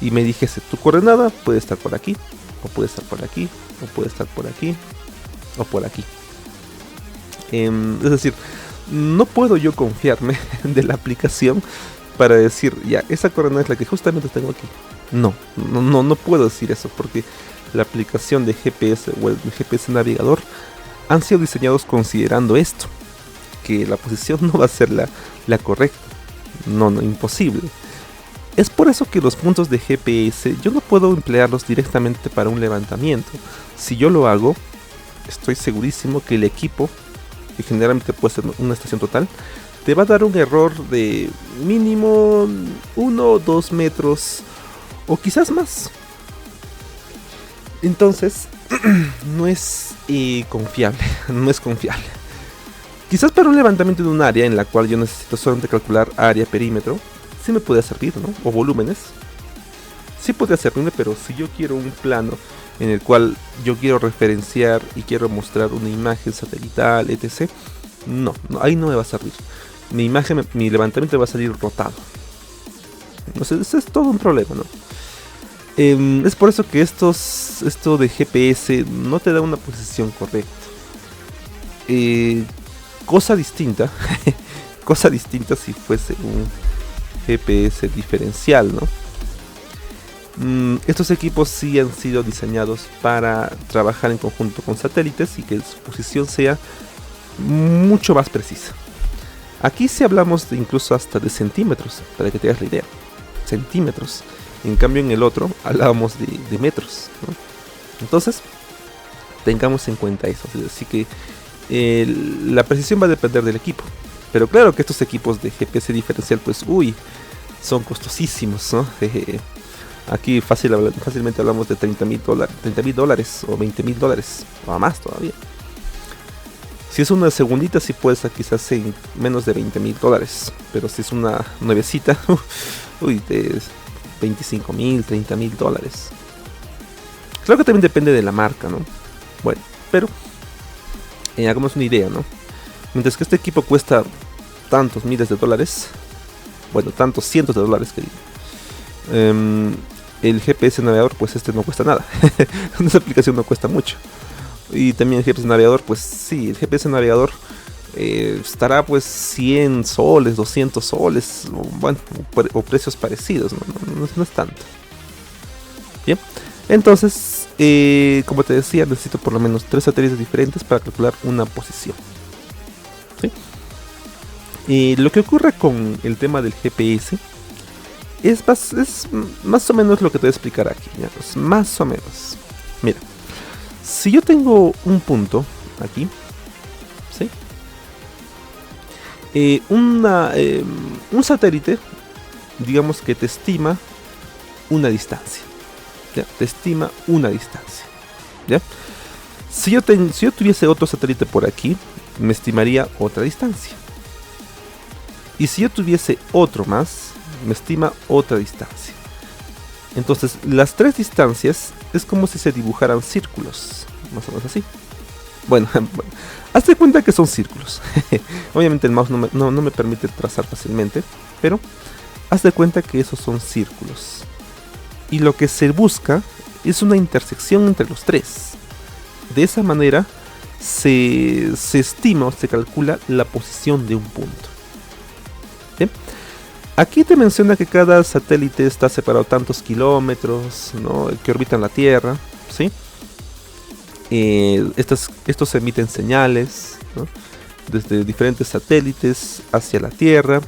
Speaker 2: y me dijese: tu coordenada puede estar por aquí, o puede estar por aquí, o puede estar por aquí, o por aquí. Es decir,
Speaker 1: no puedo yo confiarme de la aplicación para decir, ya, esa coordenada es la que justamente tengo aquí. No puedo decir eso, porque la aplicación de GPS o el GPS navegador han sido diseñados considerando esto, que la posición no va a ser la correcta. No, imposible. Es por eso que los puntos de GPS yo no puedo emplearlos directamente para un levantamiento. Si yo lo hago, estoy segurísimo que el equipo, que generalmente puede ser una estación total, te va a dar un error de mínimo 1 o 2 metros o quizás más. Entonces no es confiable, no es confiable. Quizás para un levantamiento de un área en la cual yo necesito solamente calcular área, perímetro, sí me puede servir, ¿no? O volúmenes. Sí podría servirme, pero si yo quiero un plano en el cual yo quiero referenciar y quiero mostrar una imagen satelital, etc., no, ahí no me va a servir. Mi imagen, mi levantamiento va a salir rotado. Entonces, ese es todo un problema, ¿no? Es por eso que esto de GPS no te da una posición correcta. Cosa distinta, cosa distinta si fuese un GPS diferencial, ¿no? Estos equipos sí han sido diseñados para trabajar en conjunto con satélites y que su posición sea mucho más precisa. Aquí sí hablamos de incluso hasta de centímetros, para que te hagas la idea. Centímetros. En cambio en el otro hablábamos de metros, ¿no? Entonces, tengamos en cuenta eso. Así que la precisión va a depender del equipo. Pero claro que estos equipos de GPS diferencial, pues, son costosísimos, ¿no? Aquí fácilmente hablamos de $30,000 o $20,000 o más todavía. Si es una segundita, sí puedes quizás en menos de $20,000, pero si es una nuevecita, de $25,000, $30,000. Claro que también depende de la marca, ¿no? Bueno, pero hagamos una idea, ¿no? Mientras que este equipo cuesta tantos miles de dólares, bueno, tantos cientos de dólares que digo, el GPS navegador, pues este no cuesta nada. Esta aplicación no cuesta mucho. Y también el GPS navegador, pues sí, el GPS navegador estará pues 100 soles, 200 soles, o precios parecidos, no es tanto. Bien, entonces, como te decía, necesito por lo menos 3 satélites diferentes para calcular una posición. ¿Sí? Lo que ocurre con el tema del GPS es más o menos lo que te voy a explicar aquí, ¿ya? Pues más o menos. Mira, si yo tengo un punto aquí, ¿sí? Un satélite, digamos que te estima una distancia, ¿ya? Te estima una distancia, ¿ya? Si yo tuviese otro satélite por aquí, me estimaría otra distancia. Y si yo tuviese otro más, me estima otra distancia. Entonces, las 3 distancias es como si se dibujaran círculos, más o menos así. Bueno, hazte cuenta que son círculos. Obviamente el mouse no me permite trazar fácilmente, pero hazte cuenta que esos son círculos. Y lo que se busca es una intersección entre los 3. De esa manera se estima o se calcula la posición de un punto. ¿Bien? Aquí te menciona que cada satélite está separado tantos kilómetros, ¿no?, que orbitan la Tierra, ¿sí? Estos emiten señales, ¿no?, desde diferentes satélites hacia la Tierra.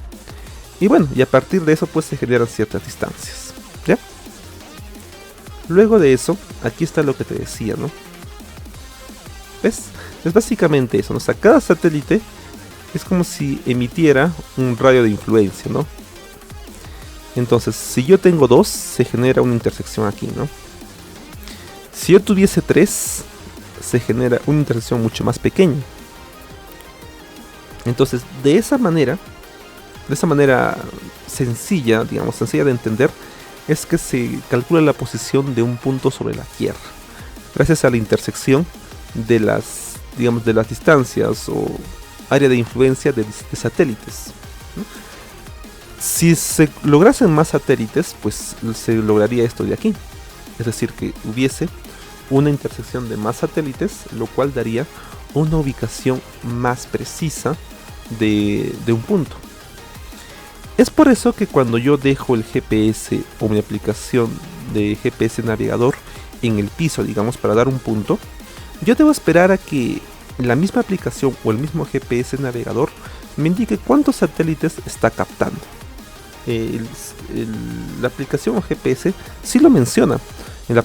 Speaker 1: Y bueno, y a partir de eso pues se generan ciertas distancias, ¿ya? Luego de eso, aquí está lo que te decía, ¿no? ¿Ves? Es básicamente eso, ¿no? O sea, cada satélite es como si emitiera un radio de influencia, ¿no? Entonces, si yo tengo 2, se genera una intersección aquí, ¿no? Si yo tuviese 3, se genera una intersección mucho más pequeña. Entonces, de esa manera sencilla, digamos, sencilla de entender, es que se calcula la posición de un punto sobre la Tierra, gracias a la intersección de las distancias o área de influencia de satélites, ¿no? Si se lograsen más satélites, pues se lograría esto de aquí. Es decir, que hubiese una intersección de más satélites, lo cual daría una ubicación más precisa de un punto. Es por eso que cuando yo dejo el GPS o mi aplicación de GPS navegador en el piso, digamos, para dar un punto, yo debo esperar a que la misma aplicación o el mismo GPS navegador me indique cuántos satélites está captando. La aplicación o GPS sí lo menciona. En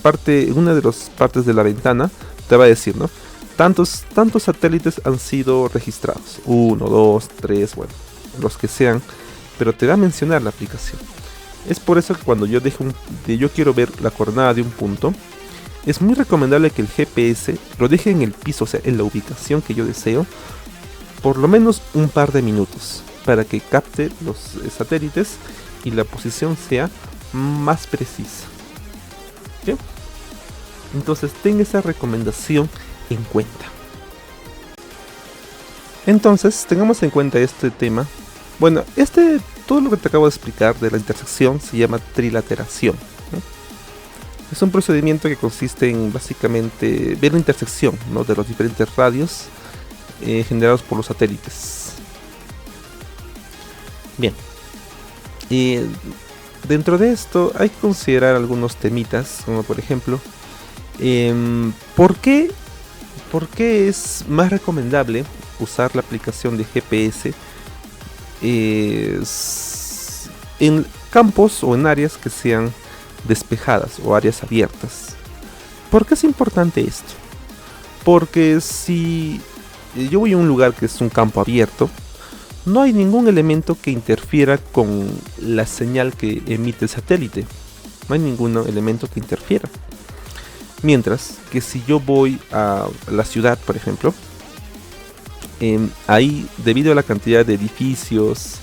Speaker 1: una de las partes de la ventana te va a decir, ¿no? Tantos satélites han sido registrados. 1, 2, 3, bueno, los que sean. Pero te va a mencionar la aplicación. Es por eso que cuando yo quiero ver la coordenada de un punto, es muy recomendable que el GPS lo deje en el piso, o sea, en la ubicación que yo deseo, por lo menos un par de minutos, para que capte los satélites y la posición sea más precisa. ¿Sí? Entonces ten esa recomendación en cuenta. Entonces tengamos en cuenta este tema. Bueno, todo lo que te acabo de explicar de la intersección se llama trilateración, ¿no? Es un procedimiento que consiste en básicamente ver la intersección, ¿no?, de los diferentes radios generados por los satélites. Bien, dentro de esto hay que considerar algunos temitas, como por ejemplo, ¿por qué es más recomendable usar la aplicación de GPS en campos o en áreas que sean despejadas o áreas abiertas? ¿Por qué es importante esto? Porque si yo voy a un lugar que es un campo abierto, no hay ningún elemento que interfiera con la señal que emite el satélite. No hay ningún elemento que interfiera. Mientras que si yo voy a la ciudad, por ejemplo, ahí, debido a la cantidad de edificios,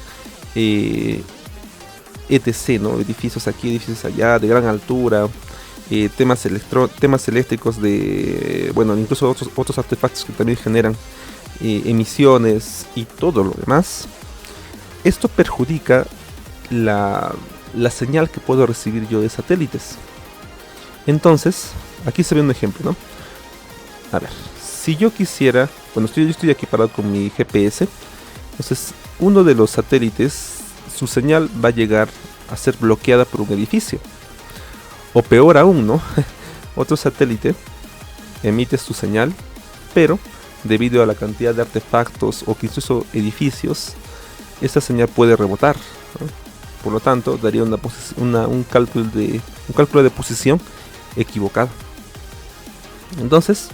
Speaker 1: etc., ¿no? Edificios aquí, edificios allá, de gran altura, temas eléctricos bueno, incluso otros artefactos que también generan emisiones y todo lo demás. Esto perjudica la señal que puedo recibir yo de satélites. Entonces, aquí se ve un ejemplo, ¿no? A ver, si yo quisiera, bueno, yo estoy aquí parado con mi GPS, entonces uno de los satélites, su señal va a llegar a ser bloqueada por un edificio. O peor aún, ¿no? Otro satélite emite su señal, pero debido a la cantidad de artefactos o que incluso edificios, esta señal puede rebotar, ¿no? Por lo tanto, daría un cálculo de posición equivocado. Entonces,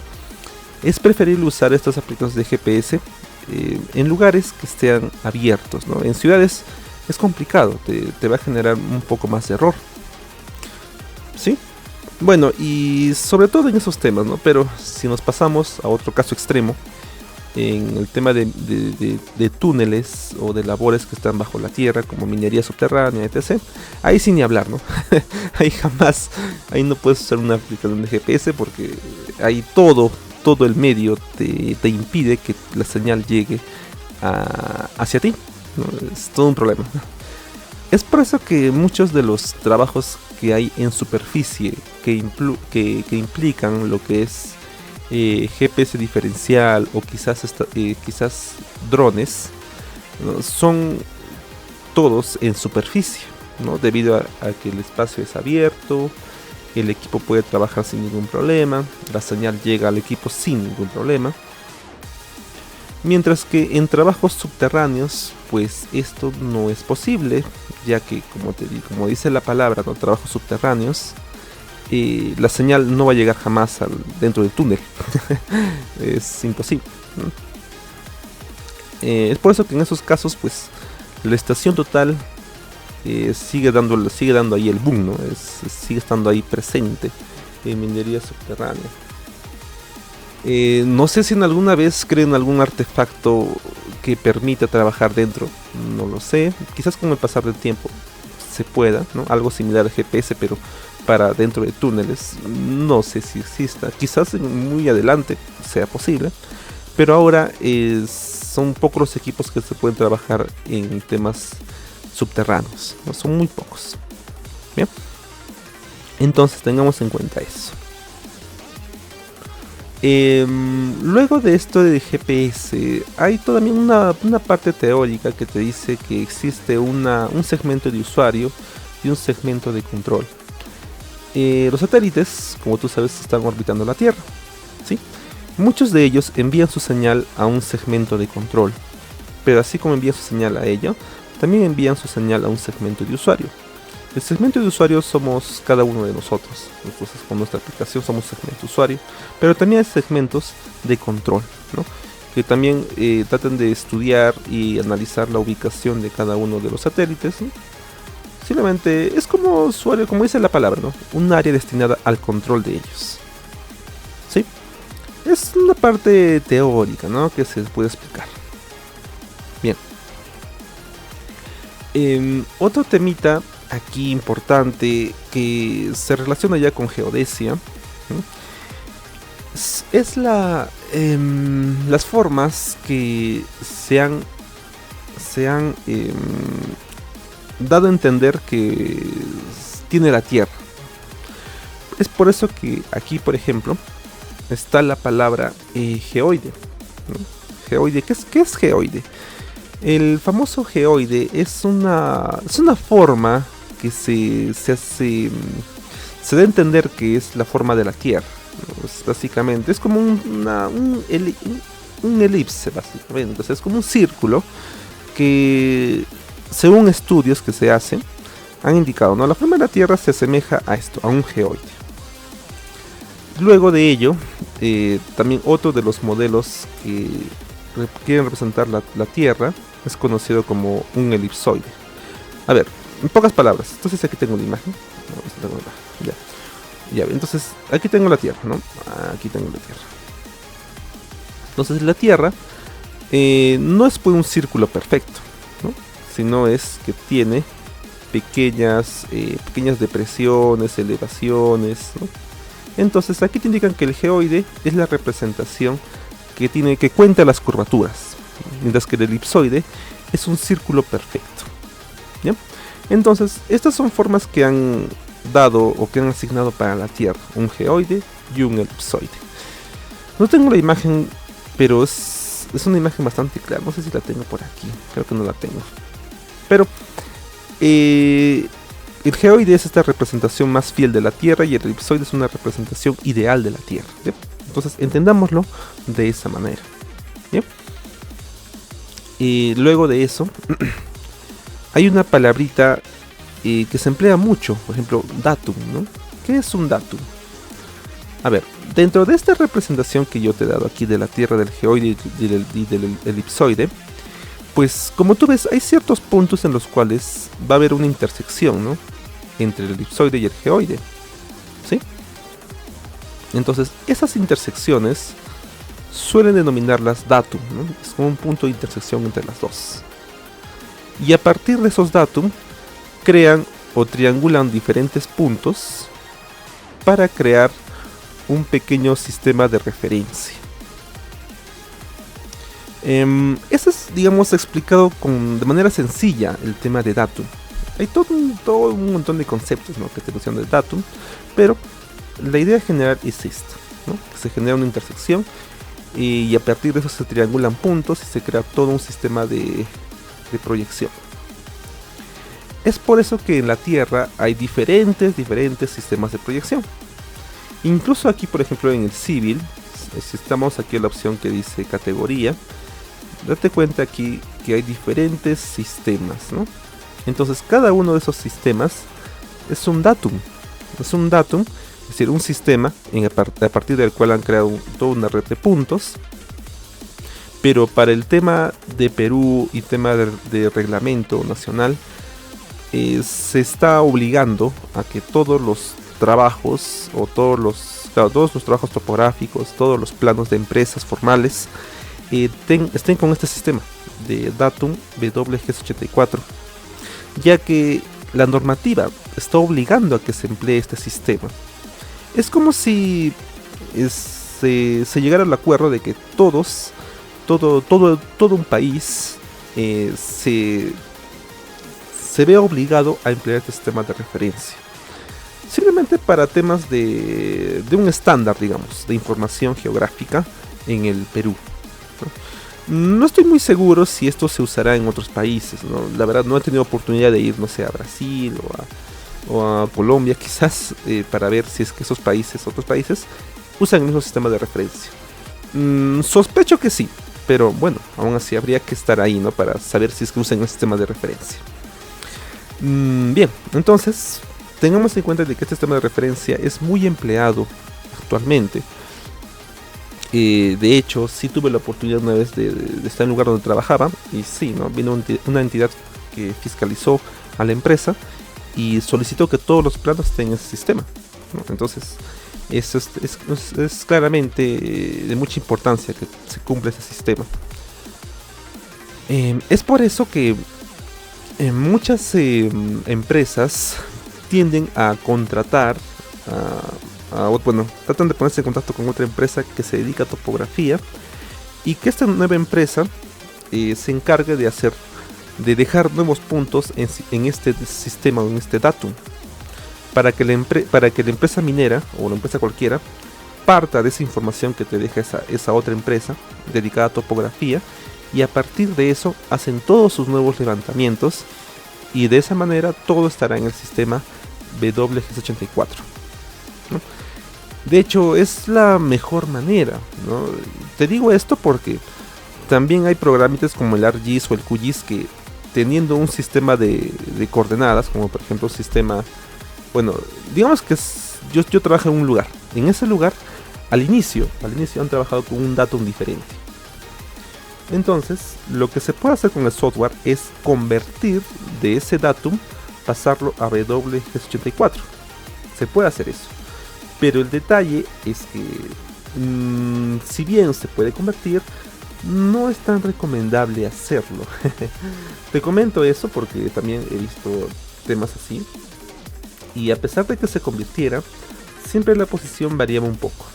Speaker 1: es preferible usar estas aplicaciones de GPS en lugares que estén abiertos, ¿no? En ciudades es complicado, te va a generar un poco más de error. ¿Sí? Bueno, y sobre todo en esos temas, ¿no? Pero si nos pasamos a otro caso extremo, en el tema de túneles o de labores que están bajo la tierra, como minería subterránea, etc., ahí sin ni hablar, ¿no? ahí no puedes usar una aplicación de GPS porque ahí todo el medio te impide que la señal llegue hacia ti, ¿no? Es todo un problema. Es por eso que muchos de los trabajos que hay en superficie que implican lo que es GPS diferencial o quizás drones, ¿no?, son todos en superficie, ¿no? Debido a que el espacio es abierto, el equipo puede trabajar sin ningún problema, la señal llega al equipo sin ningún problema. Mientras que en trabajos subterráneos, pues esto no es posible, ya que como dice la palabra, ¿no?, trabajos subterráneos, la señal no va a llegar jamás dentro del túnel. Es imposible, ¿no? Es por eso que en esos casos, pues, la estación total sigue dando ahí el boom, ¿no? Sigue estando ahí presente en minería subterránea. No sé si en alguna vez creen algún artefacto que permita trabajar dentro, no lo sé. Quizás con el pasar del tiempo se pueda, ¿no? Algo similar al GPS, pero para dentro de túneles, no sé si exista. Quizás muy adelante sea posible, pero ahora son pocos los equipos que se pueden trabajar en temas subterráneos, ¿no? Son muy pocos. Bien, entonces tengamos en cuenta eso. Luego de esto de GPS, hay todavía una parte teórica que te dice que existe un segmento de usuario y un segmento de control. Los satélites, como tú sabes, están orbitando la Tierra, ¿sí? Muchos de ellos envían su señal a un segmento de control, pero así como envían su señal a ello, también envían su señal a un segmento de usuario. El segmento de usuario somos cada uno de nosotros, entonces con nuestra aplicación somos segmento de usuario, pero también hay segmentos de control, ¿no? Que también tratan de estudiar y analizar la ubicación de cada uno de los satélites, ¿no? Simplemente es como usuario, como dice la palabra, ¿no? Un área destinada al control de ellos. ¿Sí? Es una parte teórica, ¿no? Que se puede explicar. Bien. Otro temita aquí importante que se relaciona ya con geodesia, ¿no? Es las formas que se han dado a entender que tiene la Tierra. Es por eso que aquí, por ejemplo, está la palabra geoide, ¿no? Geoide, ¿qué es geoide? El famoso geoide es una forma que se da a entender que es la forma de la Tierra, ¿no? Básicamente es como un elipse, básicamente. Entonces es como un círculo que, según estudios que se hacen, han indicado, ¿no? La forma de la Tierra se asemeja a esto, a un geoide. Luego de ello, también otro de los modelos que quieren representar la Tierra es conocido como un elipsoide. A ver, en pocas palabras, entonces aquí tengo una imagen. Ya, entonces aquí tengo la Tierra, ¿no? Aquí tengo la Tierra. Entonces la Tierra no es pues un círculo perfecto, ¿no? Sino es que tiene pequeñas depresiones, elevaciones, ¿no? Entonces aquí te indican que el geoide es la representación que cuenta las curvaturas, mientras que el elipsoide es un círculo perfecto, ¿ya? Entonces estas son formas que han dado o que han asignado para la Tierra, un geoide y un elipsoide. No tengo la imagen, pero es una imagen bastante clara. No sé si la tengo por aquí, creo que no la tengo, pero el geoide es esta representación más fiel de la Tierra y el elipsoide es una representación ideal de la Tierra, ¿sí? Entonces entendámoslo de esa manera, ¿sí? Y luego de eso hay una palabrita que se emplea mucho, por ejemplo, datum, ¿no? ¿Qué es un datum? A ver, dentro de esta representación que yo te he dado aquí de la Tierra, del geoide y del elipsoide, pues como tú ves hay ciertos puntos en los cuales va a haber una intersección, ¿no? Entre el elipsoide y el geoide, ¿sí? Entonces esas intersecciones suelen denominarlas datum, ¿no? Es como un punto de intersección entre las dos. Y a partir de esos datum crean o triangulan diferentes puntos para crear un pequeño sistema de referencia. Eso es, digamos, explicado de manera sencilla el tema de datum. Hay todo un montón de conceptos, ¿no?, que te mencionan de datum, pero la idea general es esta, ¿no? Que se genera una intersección y a partir de eso se triangulan puntos y se crea todo un sistema de proyección. Es por eso que en la Tierra hay diferentes sistemas de proyección. Incluso aquí, por ejemplo, en el civil, si estamos aquí en la opción que dice categoría, date cuenta aquí que hay diferentes sistemas, ¿no? Entonces cada uno de esos sistemas es un datum. Es decir, un sistema a partir del cual han creado toda una red de puntos. Pero para el tema de Perú y tema de reglamento nacional, se está obligando a que todos los trabajos o todos los trabajos topográficos, todos los planos de empresas formales estén con este sistema de datum WGS84, ya que la normativa está obligando a que se emplee este sistema. Es como si se llegara al acuerdo de que todo un país se ve obligado a emplear este sistema de referencia. simplemente para temas de un estándar, digamos, de información geográfica en el Perú. No estoy muy seguro si esto se usará en otros países, ¿no? La verdad no he tenido oportunidad de ir, no sé, a Brasil o a Colombia quizás, para ver si es que esos países, otros países, usan el mismo sistema de referencia. Sospecho que sí, pero bueno, aún así habría que estar ahí, ¿no? Para saber si es que usan el sistema de referencia. Bien, entonces, tengamos en cuenta de que este sistema de referencia es muy empleado actualmente. De hecho, sí tuve la oportunidad una vez de estar en el lugar donde trabajaba, y sí, ¿no? Vino una entidad que fiscalizó a la empresa y solicitó que todos los planos tengan ese sistema, ¿no? Entonces, eso es claramente de mucha importancia que se cumpla ese sistema. Es por eso que muchas empresas tienden a contratar bueno, tratan de ponerse en contacto con otra empresa que se dedica a topografía, y que esta nueva empresa se encargue de dejar nuevos puntos en este sistema o en este datum, para que la empresa minera o la empresa cualquiera parta de esa información que te deja esa otra empresa dedicada a topografía, y a partir de eso hacen todos sus nuevos levantamientos, y de esa manera todo estará en el sistema WGS84, ¿no? De hecho, es la mejor manera, ¿no? Te digo esto porque también hay programas como el ArcGIS o el QGIS que, teniendo un sistema de coordenadas, como por ejemplo un sistema, bueno, digamos que yo trabajo en un lugar. En ese lugar, al inicio han trabajado con un datum diferente. Entonces, lo que se puede hacer con el software es convertir de ese datum, pasarlo a WGS84. Se puede hacer eso. Pero el detalle es que, si bien se puede convertir, no es tan recomendable hacerlo. Te comento eso porque también he visto temas así. Y a pesar de que se convirtiera, siempre la posición variaba un poco.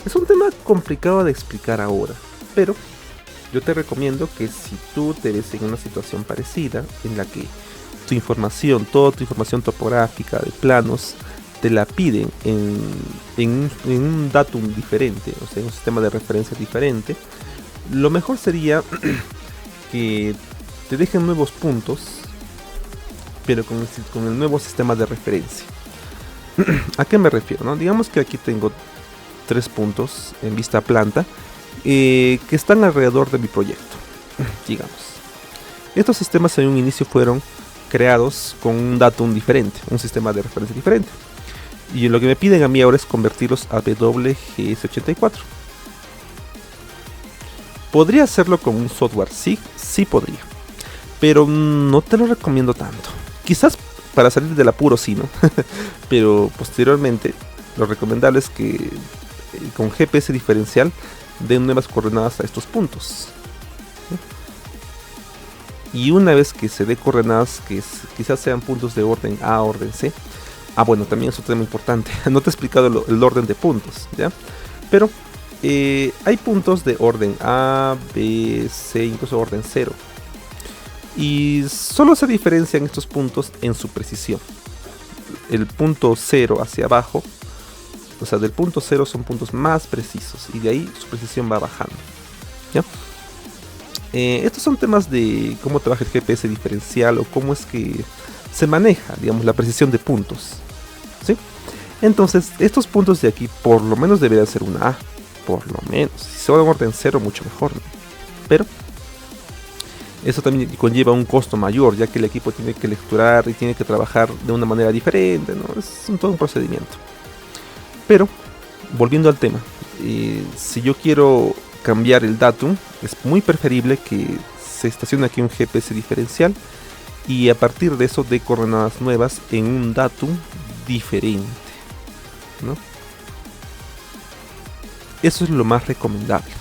Speaker 1: Es un tema complicado de explicar ahora, pero yo te recomiendo que si tú te ves en una situación parecida, en la que tu información, toda tu información topográfica de planos, te la piden en un datum diferente, o sea, en un sistema de referencia diferente, lo mejor sería que te dejen nuevos puntos, pero con el nuevo sistema de referencia. ¿A qué me refiero, no? Digamos que aquí tengo 3 puntos en vista planta, que están alrededor de mi proyecto. Digamos, estos sistemas en un inicio fueron creados con un datum diferente, un sistema de referencia diferente, y lo que me piden a mí ahora es convertirlos a WGS84. ¿Podría hacerlo con un software? Sí podría, pero no te lo recomiendo tanto. Quizás para salir del apuro sí, ¿no? Pero posteriormente lo recomendable es que con GPS diferencial den nuevas coordenadas a estos puntos, y una vez que se dé coordenadas que quizás sean puntos de orden A, orden C. Bueno, también es un tema importante. No te he explicado el orden de puntos, ¿ya? Pero hay puntos de orden A, B, C, incluso orden 0. Y solo se diferencian estos puntos en su precisión. El punto 0 hacia abajo, o sea, del punto 0 son puntos más precisos, y de ahí su precisión va bajando, ¿ya? Estos son temas de cómo trabaja el GPS diferencial, o cómo es que se maneja, digamos, la precisión de puntos, ¿sí? Entonces, estos puntos de aquí por lo menos deberían ser una A, por lo menos. Si son en orden 0, mucho mejor, ¿no? Pero eso también conlleva un costo mayor, ya que el equipo tiene que lecturar y tiene que trabajar de una manera diferente, ¿no? Es todo un procedimiento. Pero, volviendo al tema, si yo quiero cambiar el datum, es muy preferible que se estacione aquí un GPS diferencial, y a partir de eso dé coordenadas nuevas en un datum diferente, ¿no? Eso es lo más recomendable,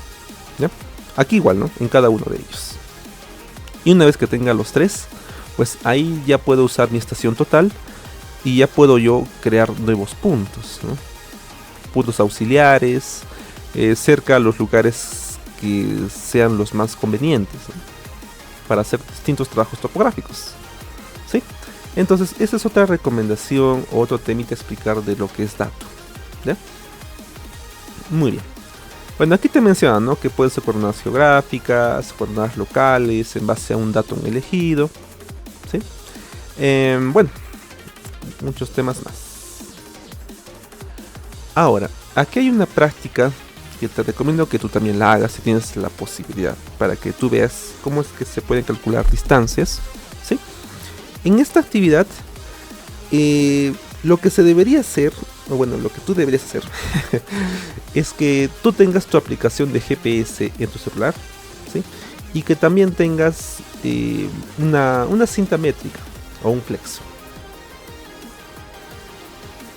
Speaker 1: ¿ya? Aquí igual, ¿no? En cada uno de ellos. Y una vez que tenga los 3, pues ahí ya puedo usar mi estación total, y ya puedo yo crear nuevos puntos, ¿no? Puntos auxiliares, cerca a los lugares que sean los más convenientes, ¿no? Para hacer distintos trabajos topográficos, ¿sí? Entonces esa es otra recomendación, otro temita a explicar de lo que es dato, ¿ya? Muy bien. Bueno, aquí te mencionan, ¿no?, que pueden ser coordenadas geográficas, coordenadas locales, en base a un dato elegido, ¿sí? Bueno, muchos temas más. Ahora, aquí hay una práctica que te recomiendo que tú también la hagas si tienes la posibilidad, para que tú veas cómo es que se pueden calcular distancias, ¿sí? En esta actividad, lo que se debería hacer, o bueno, lo que tú deberías hacer, es que tú tengas tu aplicación de GPS en tu celular, ¿sí? Y que también tengas una cinta métrica o un flexo.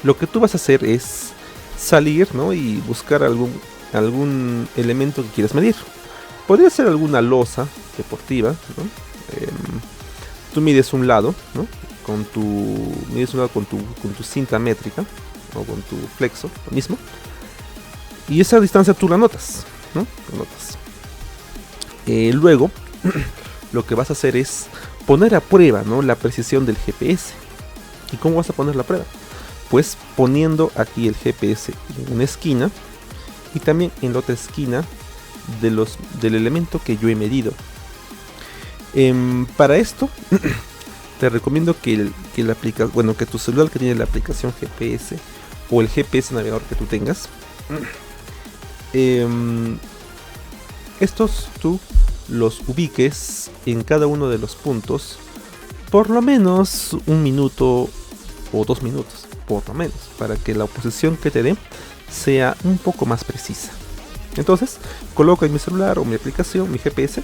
Speaker 1: Lo que tú vas a hacer es salir, ¿no?, y buscar algún elemento que quieras medir. Podría ser alguna losa deportiva, ¿no? Tú mides un lado, ¿no?, mides un lado con tu cinta métrica o con tu flexo, lo mismo. Y esa distancia tú la anotas, ¿no? La anotas. Luego, lo que vas a hacer es poner a prueba, ¿no?, la precisión del GPS. ¿Y cómo vas a poner la prueba? Pues poniendo aquí el GPS en una esquina y también en la otra esquina del elemento que yo he medido. Para esto te recomiendo que tu celular que tiene la aplicación GPS o el GPS navegador que tú tengas, estos tú los ubiques en cada uno de los puntos por lo menos 1 minuto o 2 minutos, por lo menos, para que la posición que te dé sea un poco más precisa. Entonces, coloco en mi celular o mi aplicación, mi GPS,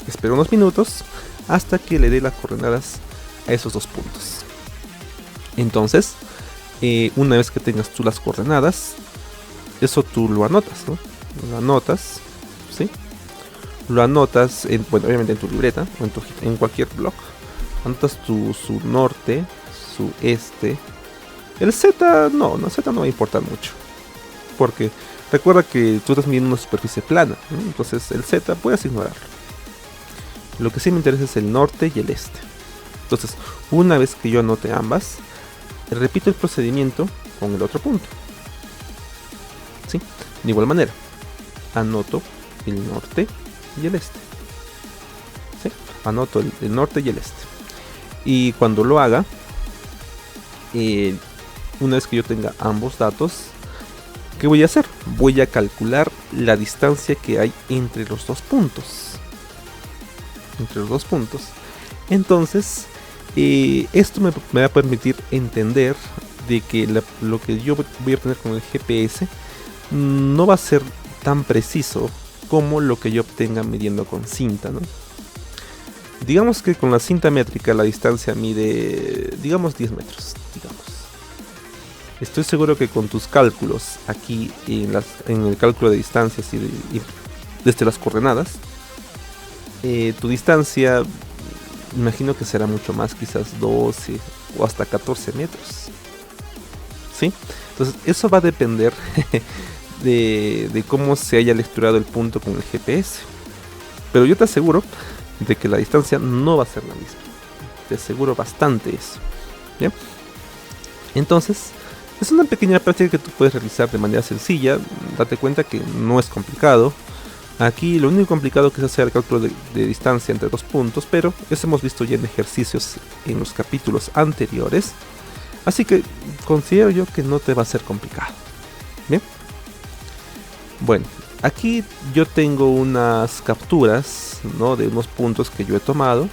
Speaker 1: espero unos minutos hasta que le dé las coordenadas a esos 2 puntos. Entonces, una vez que tengas tú las coordenadas, eso tú lo anotas, ¿no? Lo anotas, ¿sí? Lo anotas, obviamente en tu libreta o en cualquier blog. Anotas su norte, su este. El Z no va a importar mucho, porque recuerda que tú estás midiendo una superficie plana, ¿no? Entonces el Z puedes ignorarlo. Lo que sí me interesa es el norte y el este. Entonces, una vez que yo anote ambas, repito el procedimiento con el otro punto, ¿sí? De igual manera, anoto el norte y el este, ¿sí? Anoto el norte y el este. Y cuando lo haga, una vez que yo tenga ambos datos, ¿qué voy a hacer? Voy a calcular la distancia que hay entre los 2 puntos. Entonces, esto me va a permitir entender de que lo que yo voy a obtener con el GPS no va a ser tan preciso como lo que yo obtenga midiendo con cinta, ¿no? Digamos que con la cinta métrica la distancia mide, digamos, 10 metros, digamos. Estoy seguro que con tus cálculos aquí en el cálculo de distancias y desde las coordenadas, tu distancia, imagino que será mucho más, quizás 12 o hasta 14 metros, ¿sí? Entonces eso va a depender de cómo se haya lecturado el punto con el GPS. Pero yo te aseguro de que la distancia no va a ser la misma. Te aseguro bastante eso. ¿Bien? Entonces, es una pequeña práctica que tú puedes realizar de manera sencilla. Date cuenta que no es complicado. Aquí lo único complicado que es hacer el cálculo de distancia entre 2 puntos, pero eso hemos visto ya en ejercicios en los capítulos anteriores. Así que considero yo que no te va a ser complicado. Bien. Bueno, aquí yo tengo unas capturas, ¿no?, de unos puntos que yo he tomado.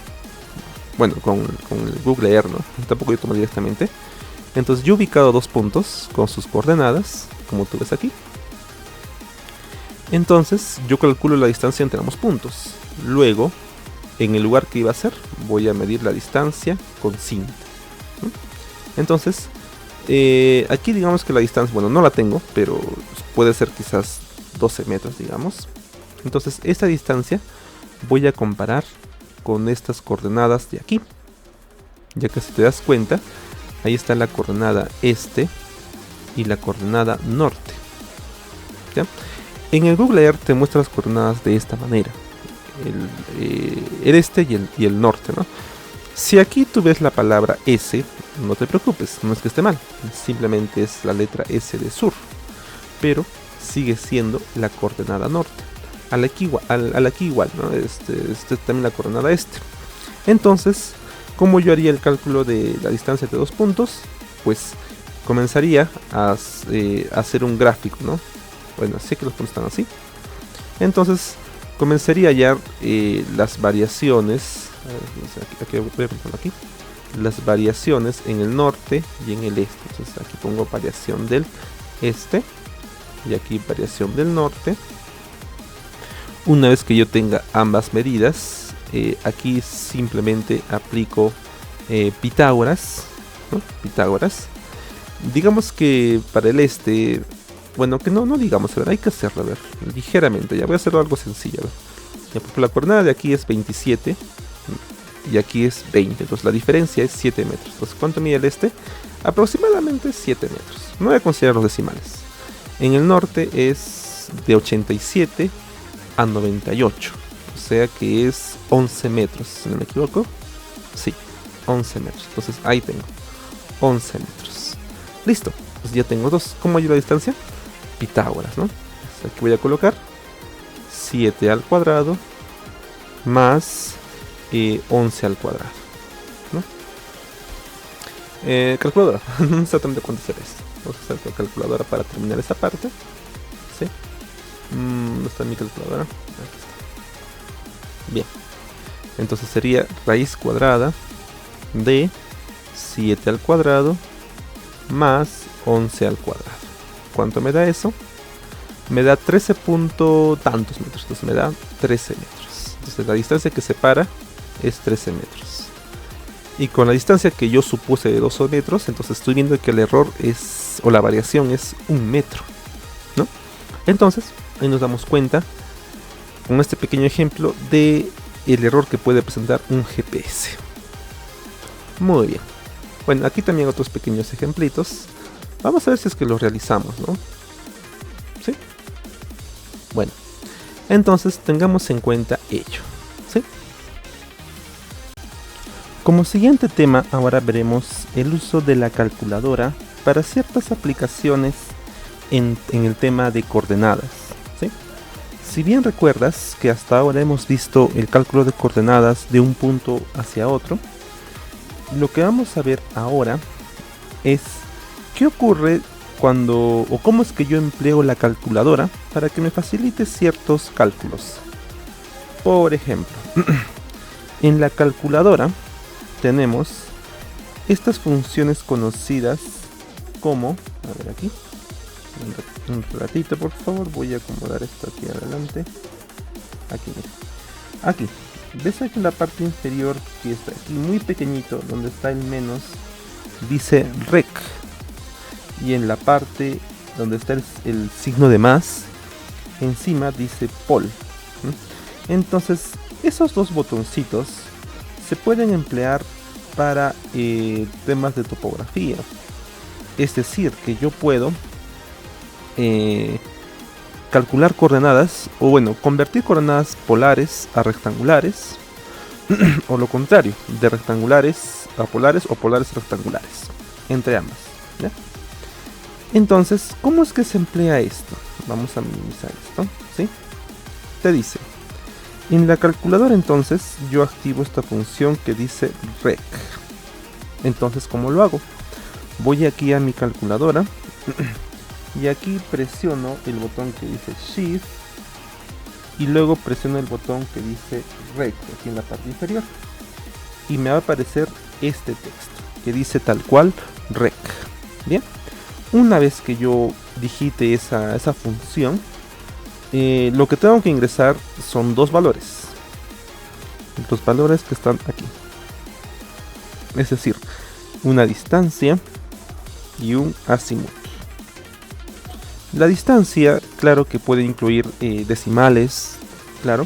Speaker 1: Bueno, con el Google Earth, ¿no? Tampoco yo tomo directamente. Entonces yo he ubicado 2 puntos con sus coordenadas, como tú ves aquí. Entonces yo calculo la distancia entre ambos puntos. Luego, en el lugar que iba a ser, voy a medir la distancia con cinta, ¿no? Entonces, aquí digamos que la distancia, bueno, no la tengo, pero puede ser quizás 12 metros, digamos. Entonces esta distancia voy a comparar con estas coordenadas de aquí, ya que si te das cuenta, ahí está la coordenada este y la coordenada norte, ¿ya? En el Google Earth te muestra las coordenadas de esta manera, el este y el norte, ¿no? Si aquí tú ves la palabra S, no te preocupes, no es que esté mal, simplemente es la letra S de sur, pero sigue siendo la coordenada norte. Al aquí igual, ¿no? Este es también la coordenada este. Entonces, ¿cómo yo haría el cálculo de la distancia entre dos puntos? Pues comenzaría a hacer un gráfico, ¿no? Bueno, sé que los puntos están así. Entonces, comenzaría ya las variaciones. Aquí voy a ponerlo aquí. Las variaciones en el norte y en el este. Entonces, aquí pongo variación del este y aquí variación del norte. Una vez que yo tenga ambas medidas, aquí simplemente aplico Pitágoras, ¿no? Pitágoras. Digamos que para el este, bueno, que no digamos, a ver, hay que hacerlo, a ver, ligeramente, ya voy a hacerlo algo sencillo, a ver. Ya, porque la coordenada de aquí es 27 y aquí es 20, entonces la diferencia es 7 metros. Entonces, ¿cuánto mide el este? Aproximadamente 7 metros. No voy a considerar los decimales. En el norte es de 87 a 98, o sea que es 11 metros, si no me equivoco. Sí, 11 metros. Entonces ahí tengo 11 metros. Listo, pues ya tengo dos. ¿Cómo hay la distancia? Pitágoras, ¿no? Entonces aquí voy a colocar 7 al cuadrado más 11 al cuadrado, ¿no? Calculadora, no sé exactamente cuánto será esto. Vamos a usar la calculadora para terminar esa parte. ¿Sí? ¿Dónde está mi calculadora? Aquí está. Bien. Entonces sería raíz cuadrada de 7 al cuadrado más 11 al cuadrado. ¿Cuánto me da eso? Me da 13 punto tantos metros. Entonces me da 13 metros. Entonces la distancia que separa es 13 metros. Y con la distancia que yo supuse de 2 metros, entonces estoy viendo que el error es, o la variación es 1 metro, ¿no? Entonces, ahí nos damos cuenta, con este pequeño ejemplo, de el error que puede presentar un GPS. Muy bien. Bueno, aquí también otros pequeños ejemplitos. Vamos a ver si es que los realizamos, ¿no? ¿Sí? Bueno, entonces tengamos en cuenta ello, ¿sí? Como siguiente tema, ahora veremos el uso de la calculadora para ciertas aplicaciones en el tema de coordenadas, ¿sí? Si bien recuerdas que hasta ahora hemos visto el cálculo de coordenadas de un punto hacia otro, lo que vamos a ver ahora es qué ocurre cuando, o cómo es que yo empleo la calculadora para que me facilite ciertos cálculos. Por ejemplo, en la calculadora tenemos estas funciones conocidas como, a ver aquí, un ratito por favor, voy a acomodar esto aquí adelante, aquí, aquí, ves aquí en la parte inferior que está aquí muy pequeñito, donde está el menos, dice rec, y en la parte donde está el signo de más, encima dice pol. Entonces esos dos botoncitos se pueden emplear para temas de topografía. Es decir, que yo puedo calcular coordenadas, o bueno, convertir coordenadas polares a rectangulares, o lo contrario, de rectangulares a polares o polares a rectangulares, entre ambas, ¿ya? Entonces, ¿cómo es que se emplea esto? Vamos a minimizar esto, ¿sí? Te dice, en la calculadora entonces yo activo esta función que dice rec. Entonces, ¿cómo lo hago? Voy aquí a mi calculadora y aquí presiono el botón que dice Shift y luego presiono el botón que dice rec aquí en la parte inferior y me va a aparecer este texto que dice tal cual rec. Bien, una vez que yo digite esa función, lo que tengo que ingresar son dos valores, los valores que están aquí, es decir, una distancia y un azimut. La distancia, claro que puede incluir decimales, claro,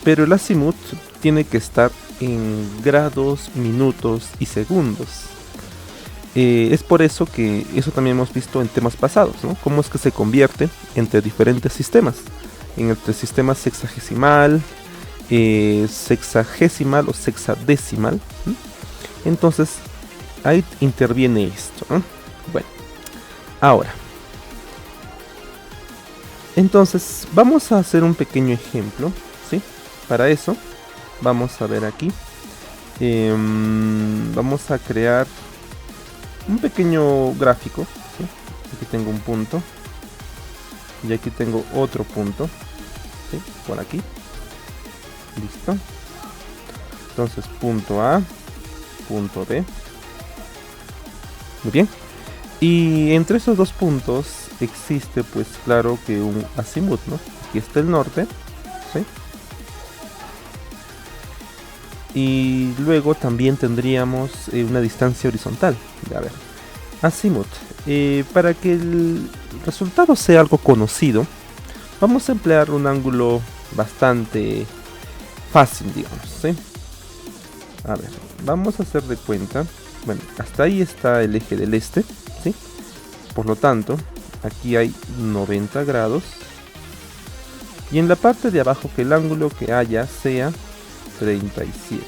Speaker 1: pero el azimut tiene que estar en grados, minutos y segundos. Es por eso que eso también hemos visto en temas pasados, ¿no? Cómo es que se convierte entre diferentes sistemas, entre el sistema sexagesimal, sexagesimal o sexadecimal. Entonces ahí interviene esto, ¿no? Bueno, ahora entonces vamos a hacer un pequeño ejemplo, ¿sí? Para eso vamos a ver aquí, vamos a crear un pequeño gráfico, ¿sí? Aquí tengo un punto y aquí tengo otro punto, ¿sí? Por aquí, listo. Entonces punto A, punto B, muy bien. Y entre esos dos puntos existe, pues claro, que un azimut, ¿no? Aquí está el norte, ¿sí? Y luego también tendríamos una distancia horizontal. A ver, azimut. Para que el resultado sea algo conocido, vamos a emplear un ángulo bastante fácil, digamos, ¿sí? A ver, vamos a hacer de cuenta. Bueno, hasta ahí está el eje del este, ¿sí? Por lo tanto, aquí hay 90 grados. Y en la parte de abajo que el ángulo que haya sea 37.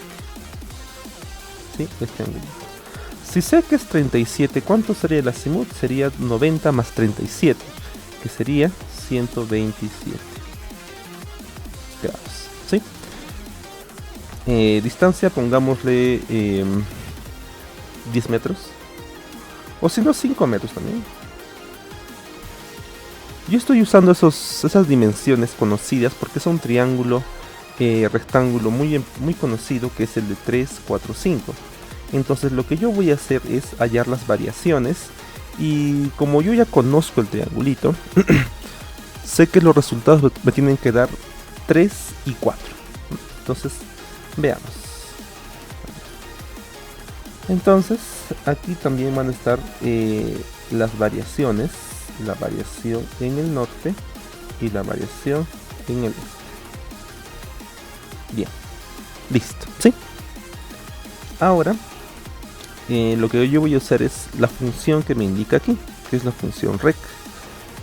Speaker 1: ¿Sí? Este ángulo. Si sé que es 37, ¿cuánto sería el azimut? Sería 90 más 37, que sería 127 grados. ¿Sí? Distancia, pongámosle 10 metros. O si no, 5 metros también. Yo estoy usando esas dimensiones conocidas porque es un triángulo rectángulo muy conocido, que es el de 3, 4, 5. Entonces lo que yo voy a hacer es hallar las variaciones, y como yo ya conozco el triangulito, sé que los resultados me tienen que dar 3 y 4. Entonces veamos. Entonces aquí también van a estar las variaciones, la variación en el norte y la variación en el este. Bien, listo, ¿sí? Ahora lo que yo voy a usar es la función que me indica aquí, que es la función rec.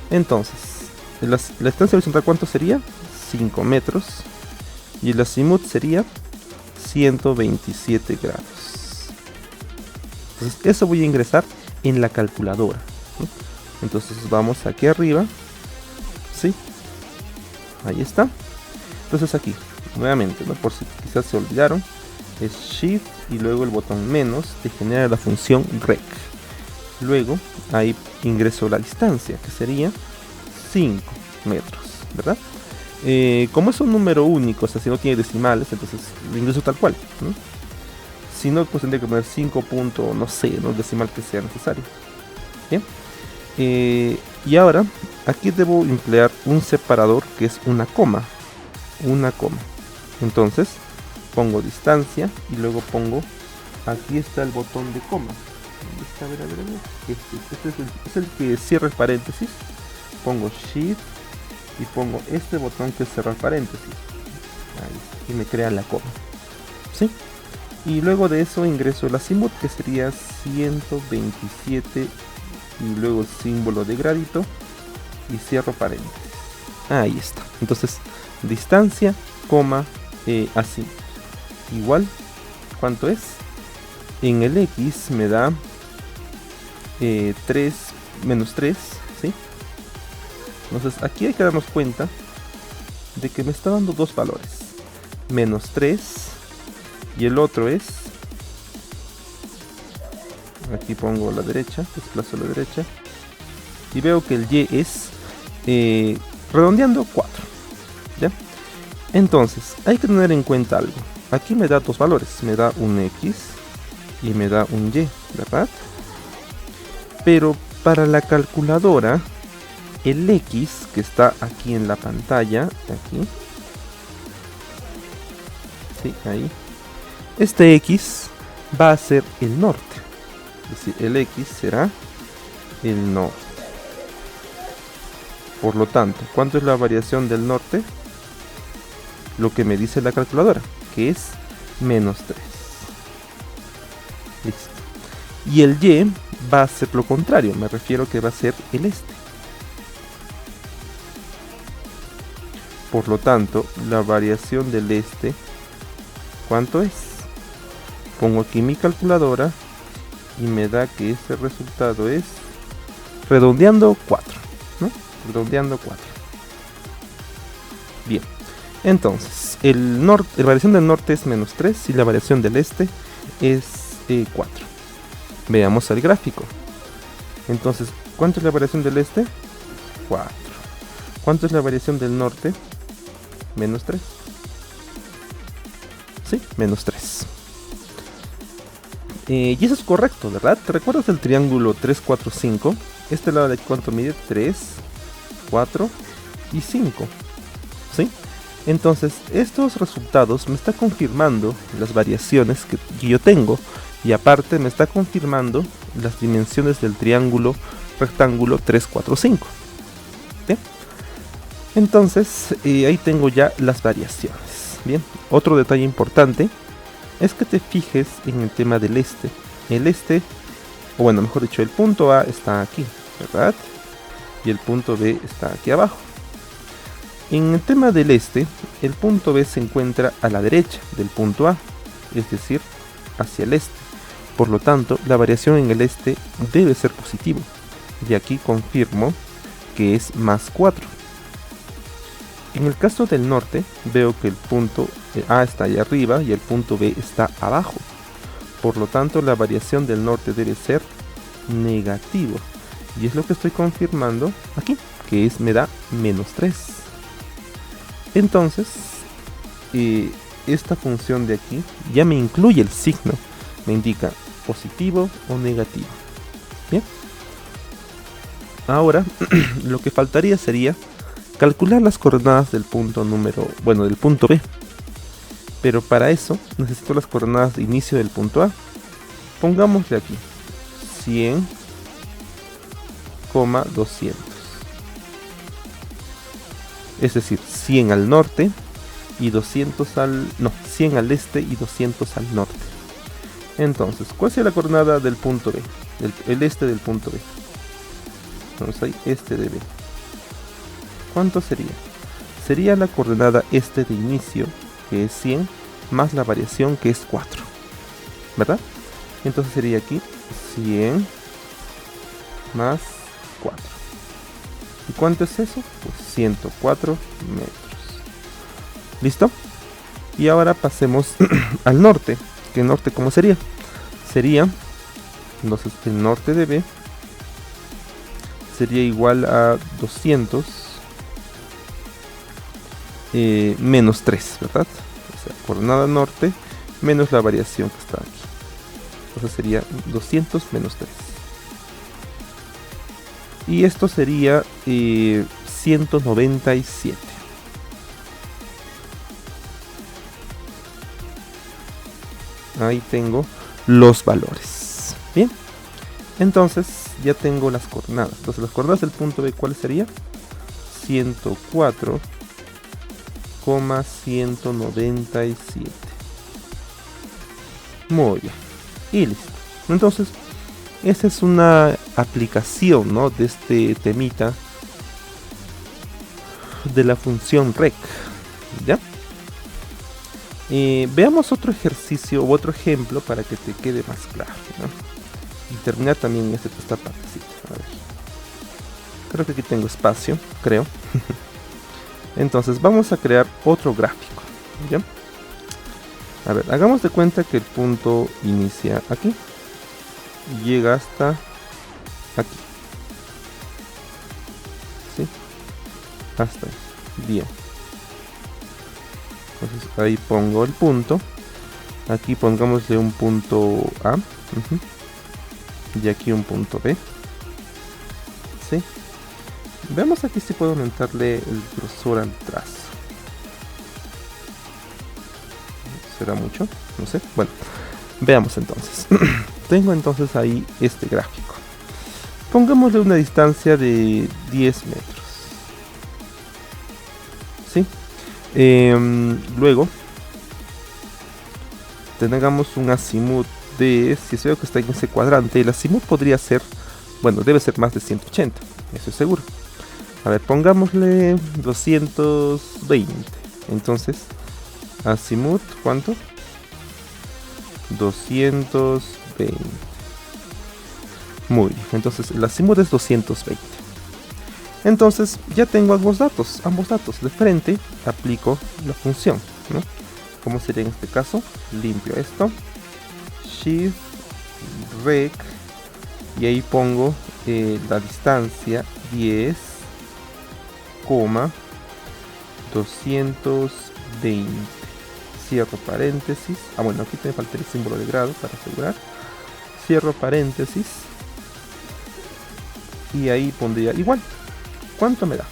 Speaker 1: Entonces la distancia horizontal, ¿cuánto sería? 5 metros, y el azimut sería 127 grados. Entonces eso voy a ingresar en la calculadora, ¿sí? Entonces vamos aquí arriba, ¿sí? Ahí está. Entonces aquí, nuevamente, ¿no? Por si quizás se olvidaron, es Shift y luego el botón menos te genera la función rec. Luego ahí ingreso la distancia, que sería 5 metros, ¿verdad? Como es un número único, o sea, si no tiene decimales, entonces lo ingreso tal cual, ¿no? Si no, pues tendría que poner 5 puntos, no sé, no decimal que sea necesario. Bien. Y ahora aquí debo emplear un separador que es una coma. Entonces pongo distancia y luego pongo, aquí está el botón de coma. ¿Dónde está? A ver. Este es el que cierra el paréntesis. Pongo Shift y pongo este botón que es cerrar paréntesis. Ahí, y me crea la coma, ¿sí? Y luego de eso ingreso el azimut, que sería 127, y luego símbolo de gradito y cierro paréntesis. Ahí está. Entonces distancia, coma, azimut igual, ¿cuánto es? En el X me da 3 menos 3, ¿sí? Entonces aquí hay que darnos cuenta de que me está dando dos valores, menos 3, y el otro es, aquí pongo la derecha, desplazo a la derecha, y veo que el Y es, redondeando, 4, ¿ya? Entonces hay que tener en cuenta algo. Aquí me da dos valores, me da un X y me da un Y, ¿verdad? Pero para la calculadora, el X que está aquí en la pantalla, aquí, sí, ahí, este X va a ser el norte, es decir, el X será el norte. Por lo tanto, ¿cuánto es la variación del norte? Lo que me dice la calculadora, que es menos 3. Listo. Y el Y va a ser lo contrario, me refiero que va a ser el este.
Speaker 2: Por lo tanto, la variación del este, ¿cuánto es? Pongo aquí mi calculadora y me da que ese resultado es, redondeando 4, ¿no? Redondeando 4. Bien, entonces, la variación del norte es menos 3 y la variación del este es 4. Veamos el gráfico. Entonces, ¿cuánto es la variación del este? 4. ¿Cuánto es la variación del norte? Menos 3. Sí, menos 3. Y eso es correcto, ¿verdad? ¿Te recuerdas del triángulo 3, 4, 5? Este lado de aquí, ¿cuánto mide? 3, 4 y 5. ¿Sí? Entonces, estos resultados me están confirmando las variaciones que yo tengo. Y aparte me está confirmando las dimensiones del triángulo rectángulo 3, 4, 5. ¿Bien? Entonces, ahí tengo ya las variaciones. Bien, otro detalle importante es que te fijes en el tema del este. El este, o bueno, mejor dicho, el punto A está aquí, ¿verdad? Y el punto B está aquí abajo. En el tema del este, el punto B se encuentra a la derecha del punto A, es decir, hacia el este. Por lo tanto, la variación en el este debe ser positivo. Y aquí confirmo que es más 4. En el caso del norte, veo que el punto A está allá arriba y el punto B está abajo. Por lo tanto, la variación del norte debe ser negativo. Y es lo que estoy confirmando aquí, que me da menos 3. Entonces, esta función de aquí ya me incluye el signo. Me indica positivo o negativo. Bien. Ahora, lo que faltaría sería calcular las coordenadas del punto del punto B. Pero para eso necesito las coordenadas de inicio del punto A. Pongámosle aquí 100, 200. Es decir, 100 al norte y 200 100 al este y 200 al norte. Entonces, ¿cuál sería la coordenada del punto B? El este del punto B. Entonces ahí, este de B. ¿Cuánto sería? Sería la coordenada este de inicio, que es 100, más la variación, que es 4. ¿Verdad? Entonces sería aquí 100 más 4. ¿Y cuánto es eso? Pues 104 metros. ¿Listo? Y ahora pasemos al norte. ¿Que el norte cómo sería? Sería, entonces el norte de B sería igual a 200 menos 3, ¿verdad? O sea, coordenada norte menos la variación que está aquí. Entonces sería 200 menos 3. Y esto sería 197. Ahí tengo los valores. Bien. Entonces ya tengo las coordenadas. Entonces las coordenadas del punto B, ¿cuál sería? 104,197. Muy bien. Y listo. Entonces, esa es una aplicación, ¿no?, de este temita de la función rec. ¿Ya? Veamos otro ejercicio u otro ejemplo para que te quede más claro, ¿no? Y terminar también esta partecita. A ver. Creo que aquí tengo espacio, creo. Entonces vamos a crear otro gráfico. ¿Ya? A ver, hagamos de cuenta que el punto inicia aquí y llega hasta aquí. ¿Sí? Hasta ahí. Bien. Entonces ahí pongo el punto. Aquí pongámosle un punto A. Y aquí un punto B. ¿Sí? Veamos aquí si puedo aumentarle el grosor al trazo. ¿Será mucho? No sé. Bueno, veamos entonces. Tengo entonces ahí este gráfico. Pongámosle una distancia de 10 metros. ¿Sí? Luego tengamos un azimut de, si veo que está en ese cuadrante, el azimut podría ser, bueno, debe ser más de 180, eso es seguro.
Speaker 1: A ver, pongámosle 220. Entonces, azimut, ¿cuánto? 220. Muy bien, entonces el azimut es 220. Entonces ya tengo ambos datos. De frente aplico la función, ¿no? ¿Cómo sería en este caso? Limpio esto, shift rec, y ahí pongo la distancia 10, 220. Cierro paréntesis. Bueno, aquí me falta el símbolo de grado para asegurar. Cierro paréntesis. Y ahí pondría igual. ¿Cuánto me da?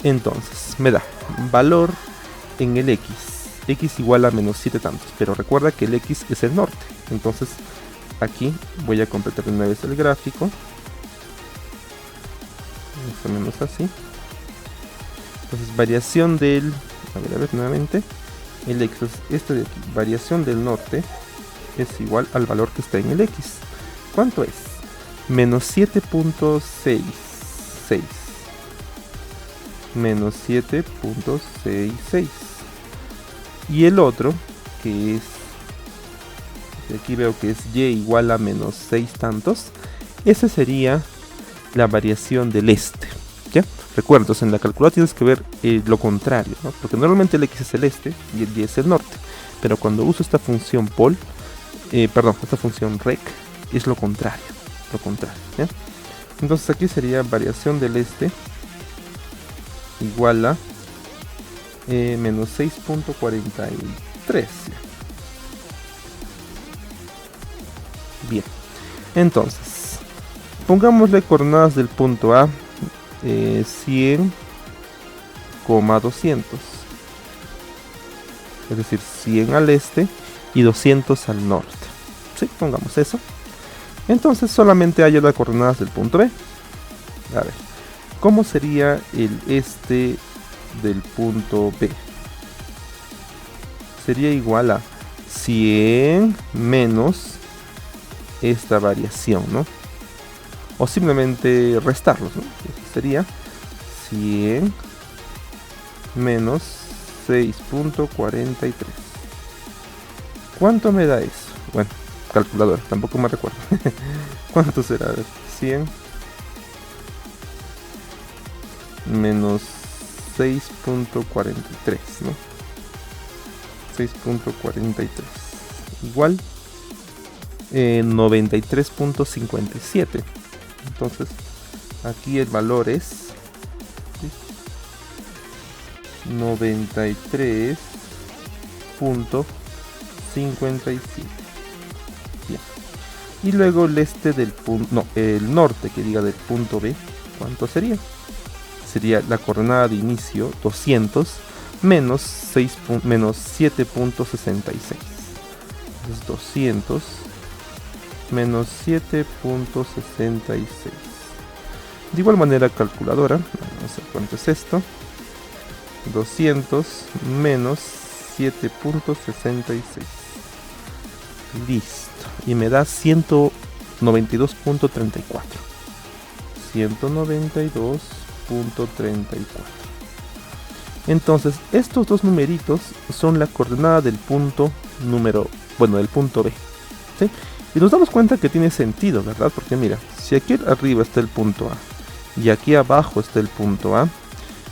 Speaker 1: Entonces, me da valor en el X. X igual a menos 7 tantos. Pero recuerda que el X es el norte. Entonces, aquí voy a completar una vez el gráfico. Más o menos así. Entonces, variación del... A ver, nuevamente. El X es este de aquí. Variación del norte es igual al valor que está en el X. ¿Cuánto es? Menos 7.66. Menos 7.66. Y el otro, que es... Aquí veo que es Y igual a menos 6 tantos. Esa sería la variación del este. ¿Ya? Recuerda, en la calculadora tienes que ver lo contrario, ¿no? Porque normalmente el X es el este y el Y es el norte. Pero cuando uso esta función pol, esta función rec, es lo contrario. ¿Ya? Entonces aquí sería variación del este igual a menos 6.43. Bien, entonces pongámosle coordenadas del punto A, 100, 200, es decir, 100 al este y 200 al norte. ¿Sí? Pongamos eso. Entonces solamente hallo las coordenadas del punto B. A ver, ¿cómo sería el este del punto B? Sería igual a 100 menos esta variación, ¿no? O simplemente restarlos, ¿no? Sería 100 menos 6.43. ¿Cuánto me da eso? Bueno, calculadora, tampoco me recuerdo. ¿Cuánto será? A ver, 100 menos 6.43, ¿no? 6.43 igual 93.57. Entonces aquí el valor es 93.57. Bien. Y luego el este del punto, no, el norte que diga del punto B, ¿cuánto sería? Sería la coordenada de inicio 200 menos 7.66. Es 200 menos 7.66. De igual manera calculadora, vamos a ver cuánto es esto. 200 menos 7.66. Listo. Y me da 192.34. 192.34. Entonces, estos dos numeritos son la coordenada del punto del punto B. ¿Sí? Y nos damos cuenta que tiene sentido, ¿verdad? Porque mira, si aquí arriba está el punto A y aquí abajo está el punto A,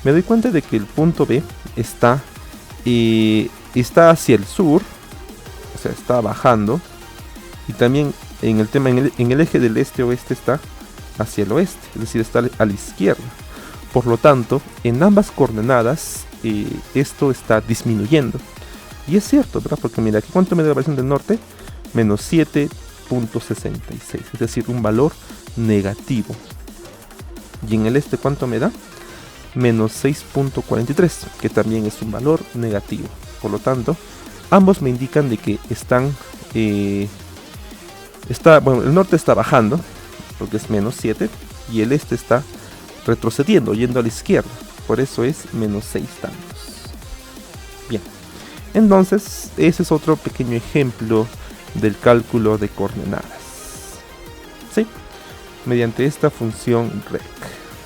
Speaker 1: me doy cuenta de que el punto B está hacia el sur, o sea, está bajando, y también en el eje del este-oeste está hacia el oeste, es decir, está a la izquierda. Por lo tanto, en ambas coordenadas esto está disminuyendo. Y es cierto, ¿verdad? Porque mira, aquí cuánto me da la variación del norte, menos 7.66, es decir, un valor negativo. Y en el este, ¿cuánto me da? Menos 6.43, que también es un valor negativo. Por lo tanto, ambos me indican de que el norte está bajando, porque es menos 7, y el este está retrocediendo, yendo a la izquierda. Por eso es menos 6 tantos. Bien, entonces ese es otro pequeño ejemplo del cálculo de coordenadas, ¿sí? Mediante esta función rec.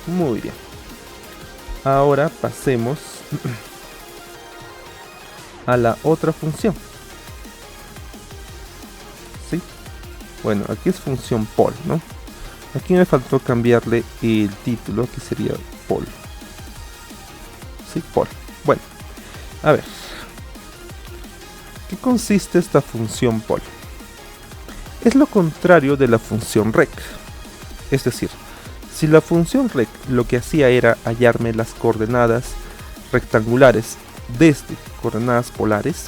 Speaker 1: Muy bien. Ahora pasemos a la otra función. ¿Sí? Bueno, aquí es función pol, ¿no? Aquí me faltó cambiarle el título, que sería pol. Sí, pol. Bueno, a ver. ¿Qué consiste esta función pol? Es lo contrario de la función rec. Es decir, si la función rec lo que hacía era hallarme las coordenadas rectangulares desde coordenadas polares,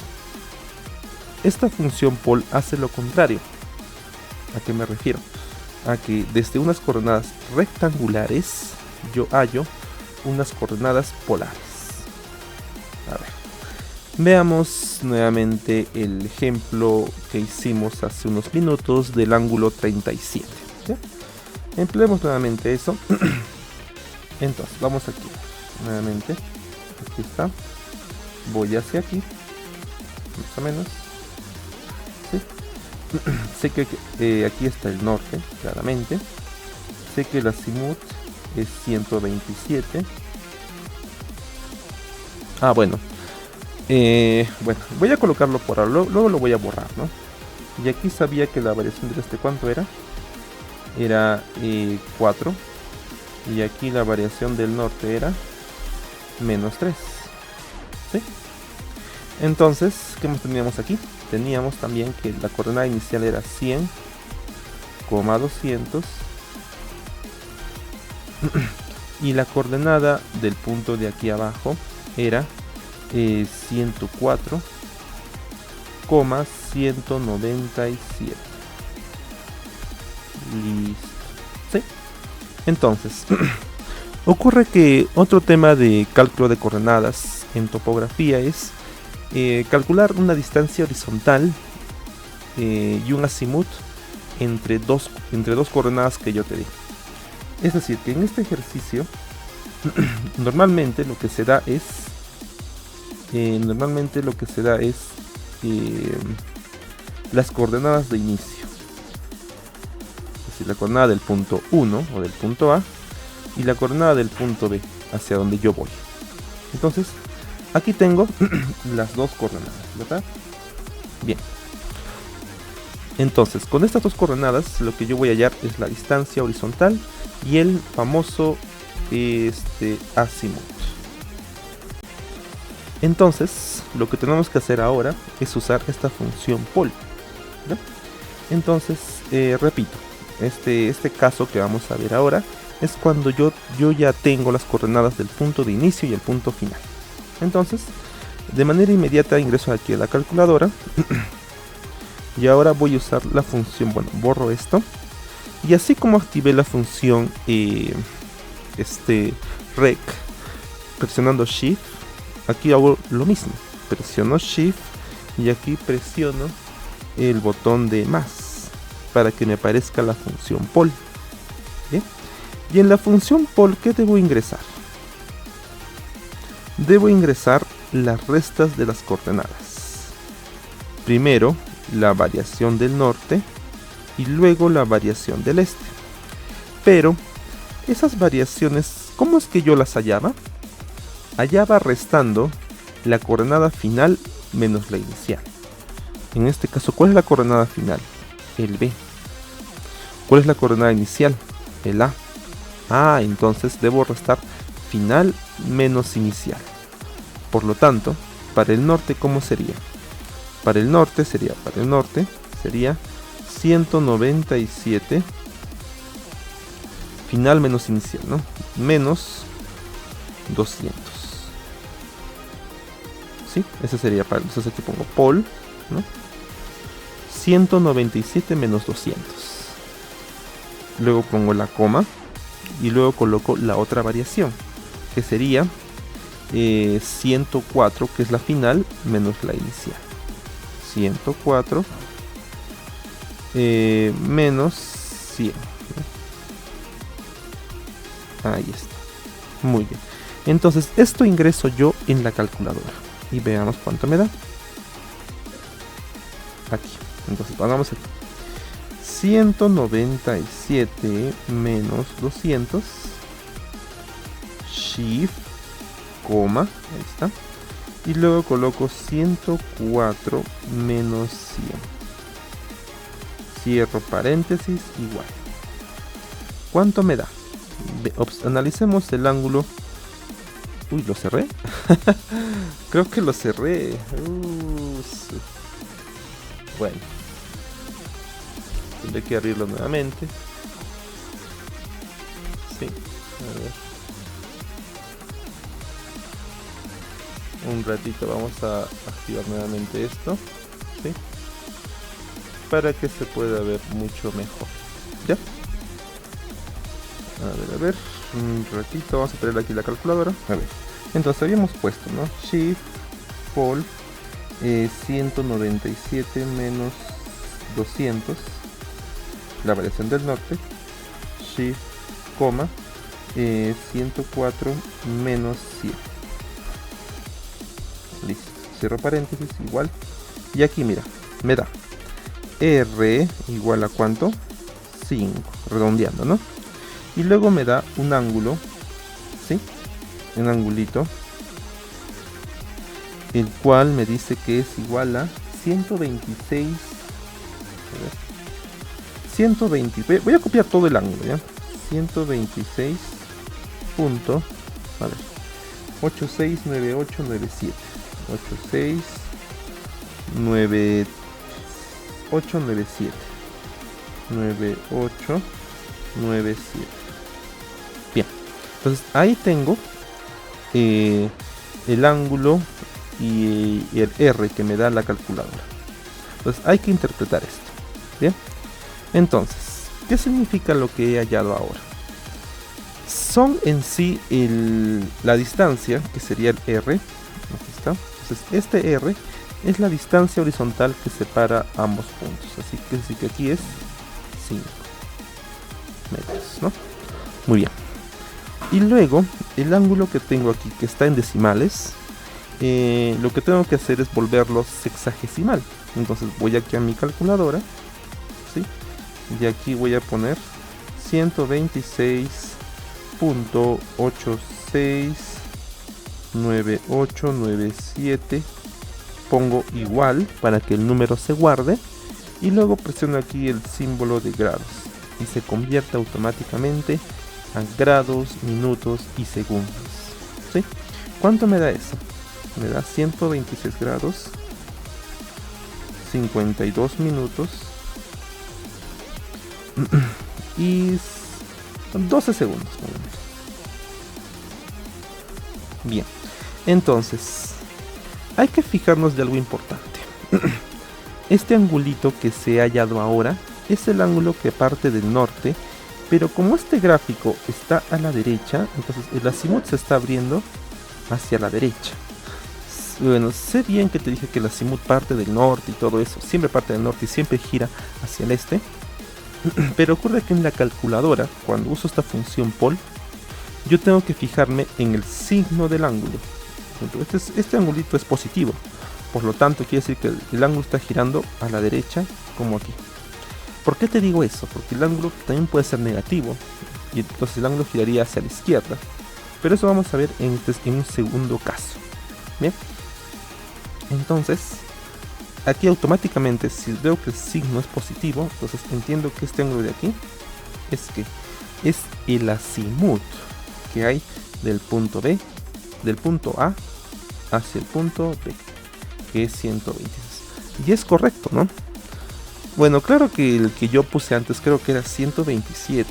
Speaker 1: esta función pol hace lo contrario. ¿A qué me refiero? A que desde unas coordenadas rectangulares yo hallo unas coordenadas polares. A ver, veamos nuevamente el ejemplo que hicimos hace unos minutos del ángulo 37. ¿Ya? Empleemos nuevamente eso. Entonces, vamos aquí. Nuevamente, aquí está. Voy hacia aquí, más o menos. ¿Sí? Sé que aquí está el norte, claramente. Sé que el azimut es 127. Ah, bueno. Bueno, voy a colocarlo por ahora, luego lo voy a borrar, ¿no? Y aquí sabía que la variación del este, ¿cuánto era? Era 4. Y aquí la variación del norte era menos 3. ¿Sí? Entonces, ¿qué más teníamos aquí? Teníamos también que la coordenada inicial era 100, 200. Y la coordenada del punto de aquí abajo era 104, 197. Listo. ¿Sí? Entonces, ocurre que otro tema de cálculo de coordenadas en topografía es calcular una distancia horizontal y un azimut entre dos coordenadas que yo te di. Es decir, que en este ejercicio normalmente lo que se da es las coordenadas de inicio. Es decir, la coordenada del punto 1 o del punto A y la coordenada del punto B, hacia donde yo voy. Entonces, aquí tengo las dos coordenadas, ¿verdad? Bien. Entonces, con estas dos coordenadas, lo que yo voy a hallar es la distancia horizontal y el famoso azimut. Entonces, lo que tenemos que hacer ahora es usar esta función pol, ¿no? Entonces, repito, este caso que vamos a ver ahora es cuando yo ya tengo las coordenadas del punto de inicio y el punto final. Entonces, de manera inmediata ingreso aquí a la calculadora y ahora voy a usar la función, bueno, borro esto, y así como activé la función rec presionando shift, aquí hago lo mismo, presiono shift y aquí presiono el botón de más para que me aparezca la función pol. ¿Bien? Y en la función pol, ¿qué debo ingresar? Debo ingresar las restas de las coordenadas. Primero la variación del norte y luego la variación del este. Pero esas variaciones, ¿cómo es que yo las hallaba? Hallaba restando la coordenada final menos la inicial. En este caso, ¿cuál es la coordenada final? El B. ¿Cuál es la coordenada inicial? El A. Ah, entonces debo restar final menos inicial. Por lo tanto, para el norte, ¿cómo sería? Para el norte sería 197 final menos inicial, ¿no? Menos 200. ¿Sí? Ese sería para, entonces aquí pongo pol, ¿no? 197 menos 200. Luego pongo la coma y luego coloco la otra variación, que sería 104, que es la final, menos la inicial. 104 menos 100. Ahí está. Muy bien. Entonces, esto ingreso yo en la calculadora. Y veamos cuánto me da. Aquí. Entonces, hagamos aquí. 197 menos 200. Shift coma, ahí está. Y luego coloco 104 menos 100. Cierro paréntesis, igual. ¿Cuánto me da? Analicemos el ángulo. Uy, ¿lo cerré? Creo que lo cerré. Bueno. Tendré que abrirlo nuevamente. Sí, a ver. Un ratito vamos a activar nuevamente esto. ¿Sí? Para que se pueda ver mucho mejor. ¿Ya? A ver. Un ratito, vamos a poner aquí la calculadora. A ver. Entonces habíamos puesto, ¿no? Shift, Pol, 197 menos 200. La variación del norte. Shift, coma, 104 menos 100. Listo. Cierro paréntesis, igual. Y aquí, mira, me da R igual a ¿cuánto? 5, redondeando, ¿no? Y luego me da un ángulo, ¿sí? Un angulito, el cual me dice que es igual a 126. A ver, 120. Voy a copiar todo el ángulo, ¿ya? 126 punto, a ver, 869897. 8699897. 9897. Bien, entonces ahí tengo el ángulo y el R que me da la calculadora. Entonces hay que interpretar esto. Bien, entonces, ¿qué significa lo que he hallado ahora? Son en sí la distancia, que sería el R. Aquí está. Entonces este R es la distancia horizontal que separa ambos puntos. Así que aquí es 5 metros, ¿no? Muy bien. Y luego el ángulo que tengo aquí, que está en decimales, lo que tengo que hacer es volverlo sexagesimal. Entonces voy aquí a mi calculadora, ¿sí? Y aquí voy a poner 126.869897. Pongo igual para que el número se guarde. Y luego presiono aquí el símbolo de grados. Y se convierte automáticamente a grados, minutos y segundos. ¿Sí? ¿Cuánto me da eso? Me da 126 grados, 52 minutos y 12 segundos. Bien, entonces hay que fijarnos de algo importante. Este angulito que se ha hallado ahora es el ángulo que parte del norte, pero como este gráfico está a la derecha, entonces el azimut se está abriendo hacia la derecha. Bueno, sé bien que te dije que el azimut parte del norte y todo eso, siempre parte del norte y siempre gira hacia el este, pero ocurre que en la calculadora, cuando uso esta función pol, yo tengo que fijarme en el signo del ángulo. Entonces, este angulito es positivo, por lo tanto quiere decir que el ángulo está girando a la derecha, como aquí. ¿Por qué te digo eso? Porque el ángulo también puede ser negativo, y entonces el ángulo giraría hacia la izquierda. Pero eso vamos a ver en un segundo caso. Bien, entonces aquí automáticamente, si veo que el signo es positivo, entonces entiendo que este ángulo de aquí es el azimut que hay del punto B, del punto A hacia el punto B, que es 126. Y es correcto, ¿no? Bueno, claro que el que yo puse antes creo que era 127,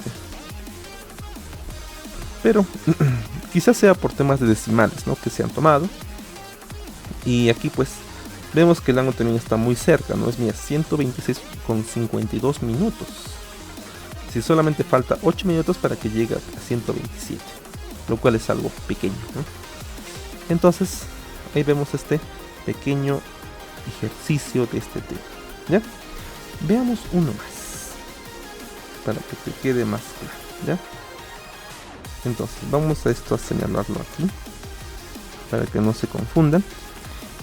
Speaker 1: pero quizás sea por temas de decimales, ¿no?, que se han tomado. Y aquí pues vemos que el ángulo también está muy cerca, ¿no? Es 126,52 minutos. Si solamente falta 8 minutos para que llegue a 127, lo cual es algo pequeño, ¿no? Entonces ahí vemos este pequeño ejercicio de este tema, ¿ya? Veamos uno más para que te quede más claro, ¿ya? Entonces vamos a señalarlo aquí para que no se confundan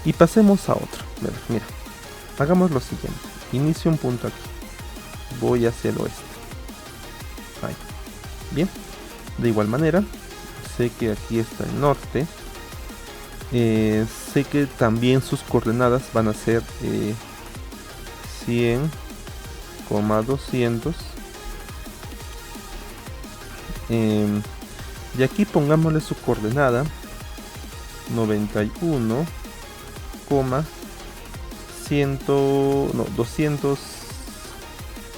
Speaker 1: y pasemos a otro. Mira, hagamos lo siguiente. Inicio un punto aquí, voy hacia el oeste. Ahí. Bien, de igual manera sé que aquí está el norte,
Speaker 2: sé que también sus coordenadas van a ser 100, 200. Y aquí pongámosle su coordenada 91, 100, no, 200,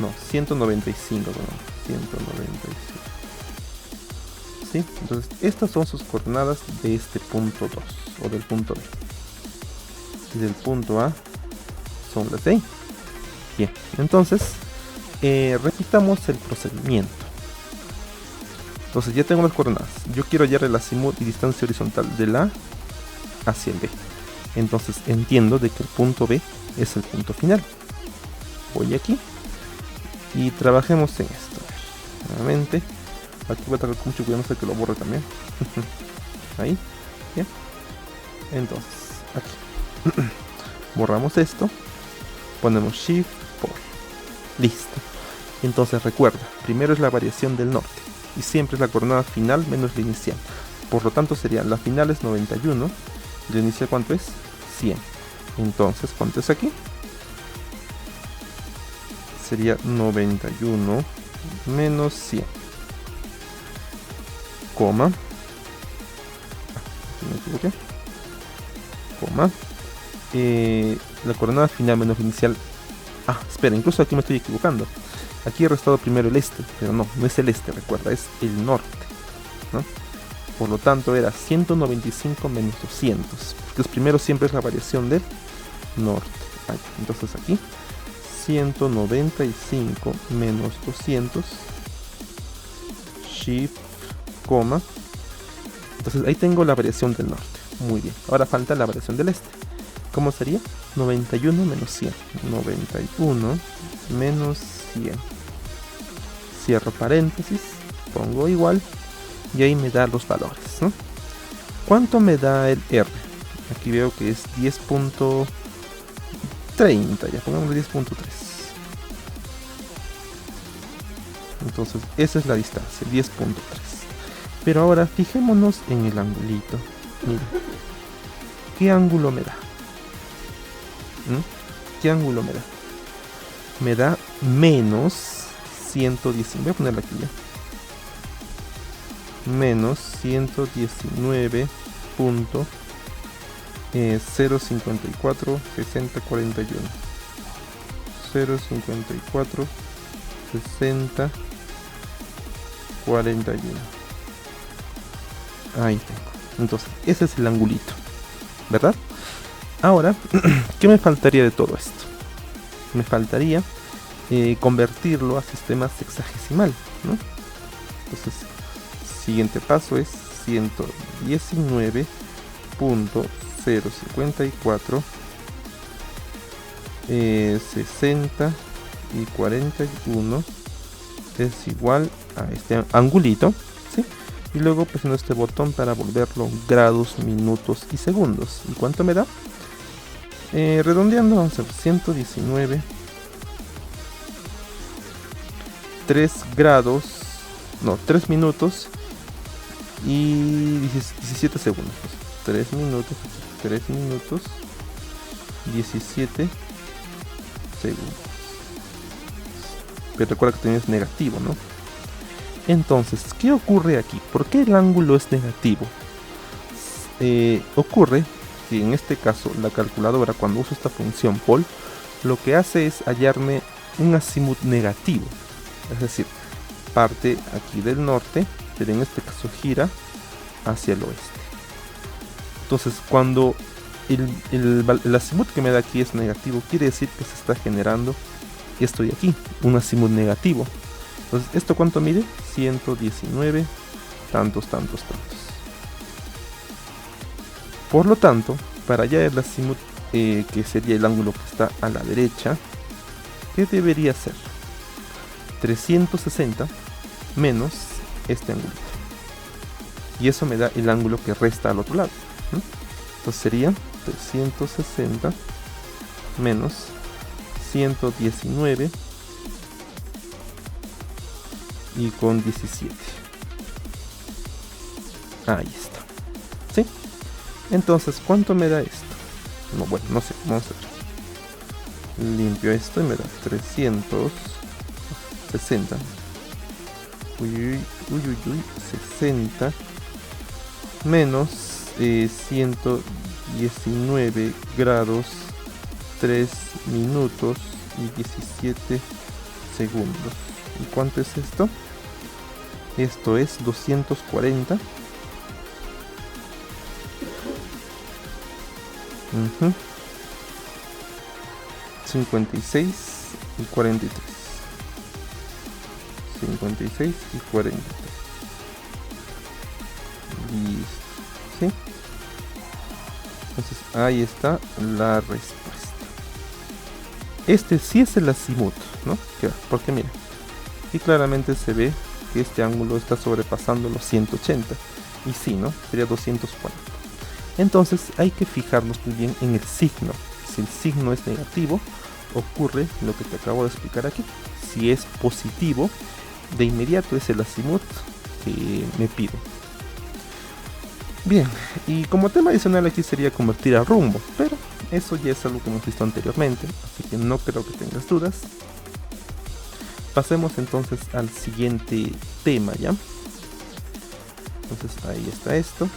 Speaker 2: no, 195, no, 195. ¿Sí? Entonces estas son sus coordenadas de este punto 2 o del punto B. Y del punto A son las de ahí. Bien, entonces repitamos el procedimiento. Entonces ya tengo las coordenadas. Yo quiero hallar el azimut y distancia horizontal del A hacia el B. Entonces entiendo de que el punto B es el punto final. Voy aquí y trabajemos en esto. Nuevamente, aquí voy a tratar con mucho cuidado, no sé que lo borre también. Ahí, bien. Entonces, aquí borramos esto, ponemos Shift por. Listo. Entonces recuerda, primero es la variación del norte y siempre es la coordenada final menos la inicial. Por lo tanto sería la final es 91 y la inicial ¿cuánto es? 100. Entonces, ¿cuánto es aquí? Sería 91 menos 100, coma, me equivoqué, coma, la coordenada final menos la inicial. Espera, incluso aquí me estoy equivocando. Aquí he restado primero el este, pero no es el este, recuerda, es el norte, ¿no? Por lo tanto era 195 menos 200, porque primero siempre es la variación del norte. Entonces aquí 195 menos 200, Shift, coma. Entonces ahí tengo la variación del norte. Muy bien, ahora falta la variación del este. ¿Cómo sería? 91 menos 100. 91 menos 100. Cierro paréntesis, pongo igual y ahí me da los valores, ¿no? ¿Cuánto me da el R? Aquí veo que es 10.30, ya pongamos 10.3. Entonces esa es la distancia, 10.3. Pero ahora fijémonos en el angulito. Mira, ¿qué ángulo me da? ¿Qué ángulo me da? Me da menos 119. Voy a ponerla aquí ya. Menos 119.054 60 41. 054 60 41. Ahí tengo. Entonces, ese es el angulito, ¿verdad? Ahora, ¿qué me faltaría de todo esto? Me faltaría convertirlo a sistema sexagesimal, ¿no? Entonces, siguiente paso es 119.054 60 y 41 es igual a este angulito, ¿sí? Y luego presiono este botón para volverlo grados, minutos y segundos. ¿Y cuánto me da? Redondeando, vamos a ver, 119, 3 grados, no, 3 minutos y 17 segundos. 3 minutos, 17 segundos. Pero recuerda que también es negativo, ¿no? Entonces, ¿qué ocurre aquí? ¿Por qué el ángulo es negativo? Ocurre que en este caso la calculadora, cuando uso esta función pol, lo que hace es hallarme un azimut negativo. Es decir, parte aquí del norte, pero en este caso gira hacia el oeste. Entonces, cuando el azimut que me da aquí es negativo, quiere decir que se está generando esto de aquí, un azimut negativo. Entonces, ¿esto cuánto mide? 119, tantos. Por lo tanto, para hallar el azimut, que sería el ángulo que está a la derecha, ¿qué debería ser? 360 menos este ángulo. Y eso me da el ángulo que resta al otro lado. Entonces sería 360 menos 119 y con 17. Ahí está. ¿Sí? Entonces, ¿cuánto me da esto? No, bueno, no sé, vamos a ver. Limpio esto y me da 360. Uy, 60 menos 119 grados 3 minutos y 17 segundos. ¿Y cuánto es esto? Esto es 240. 56 y 43. 56 y 43. Listo. ¿Sí? Entonces ahí está la respuesta. Este sí es el azimut, ¿no? Porque mira, y claramente se ve que este ángulo está sobrepasando los 180. Y sí, ¿no? Sería 240. Entonces hay que fijarnos muy bien en el signo. Si el signo es negativo, ocurre lo que te acabo de explicar aquí. Si es positivo, de inmediato es el azimut que me pide. Bien, y como tema adicional aquí sería convertir a rumbo, pero eso ya es algo que hemos visto anteriormente, así que no creo que tengas dudas. Pasemos entonces al siguiente tema, ¿ya? Entonces ahí está esto,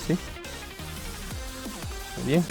Speaker 2: ¿sí? Muy bien.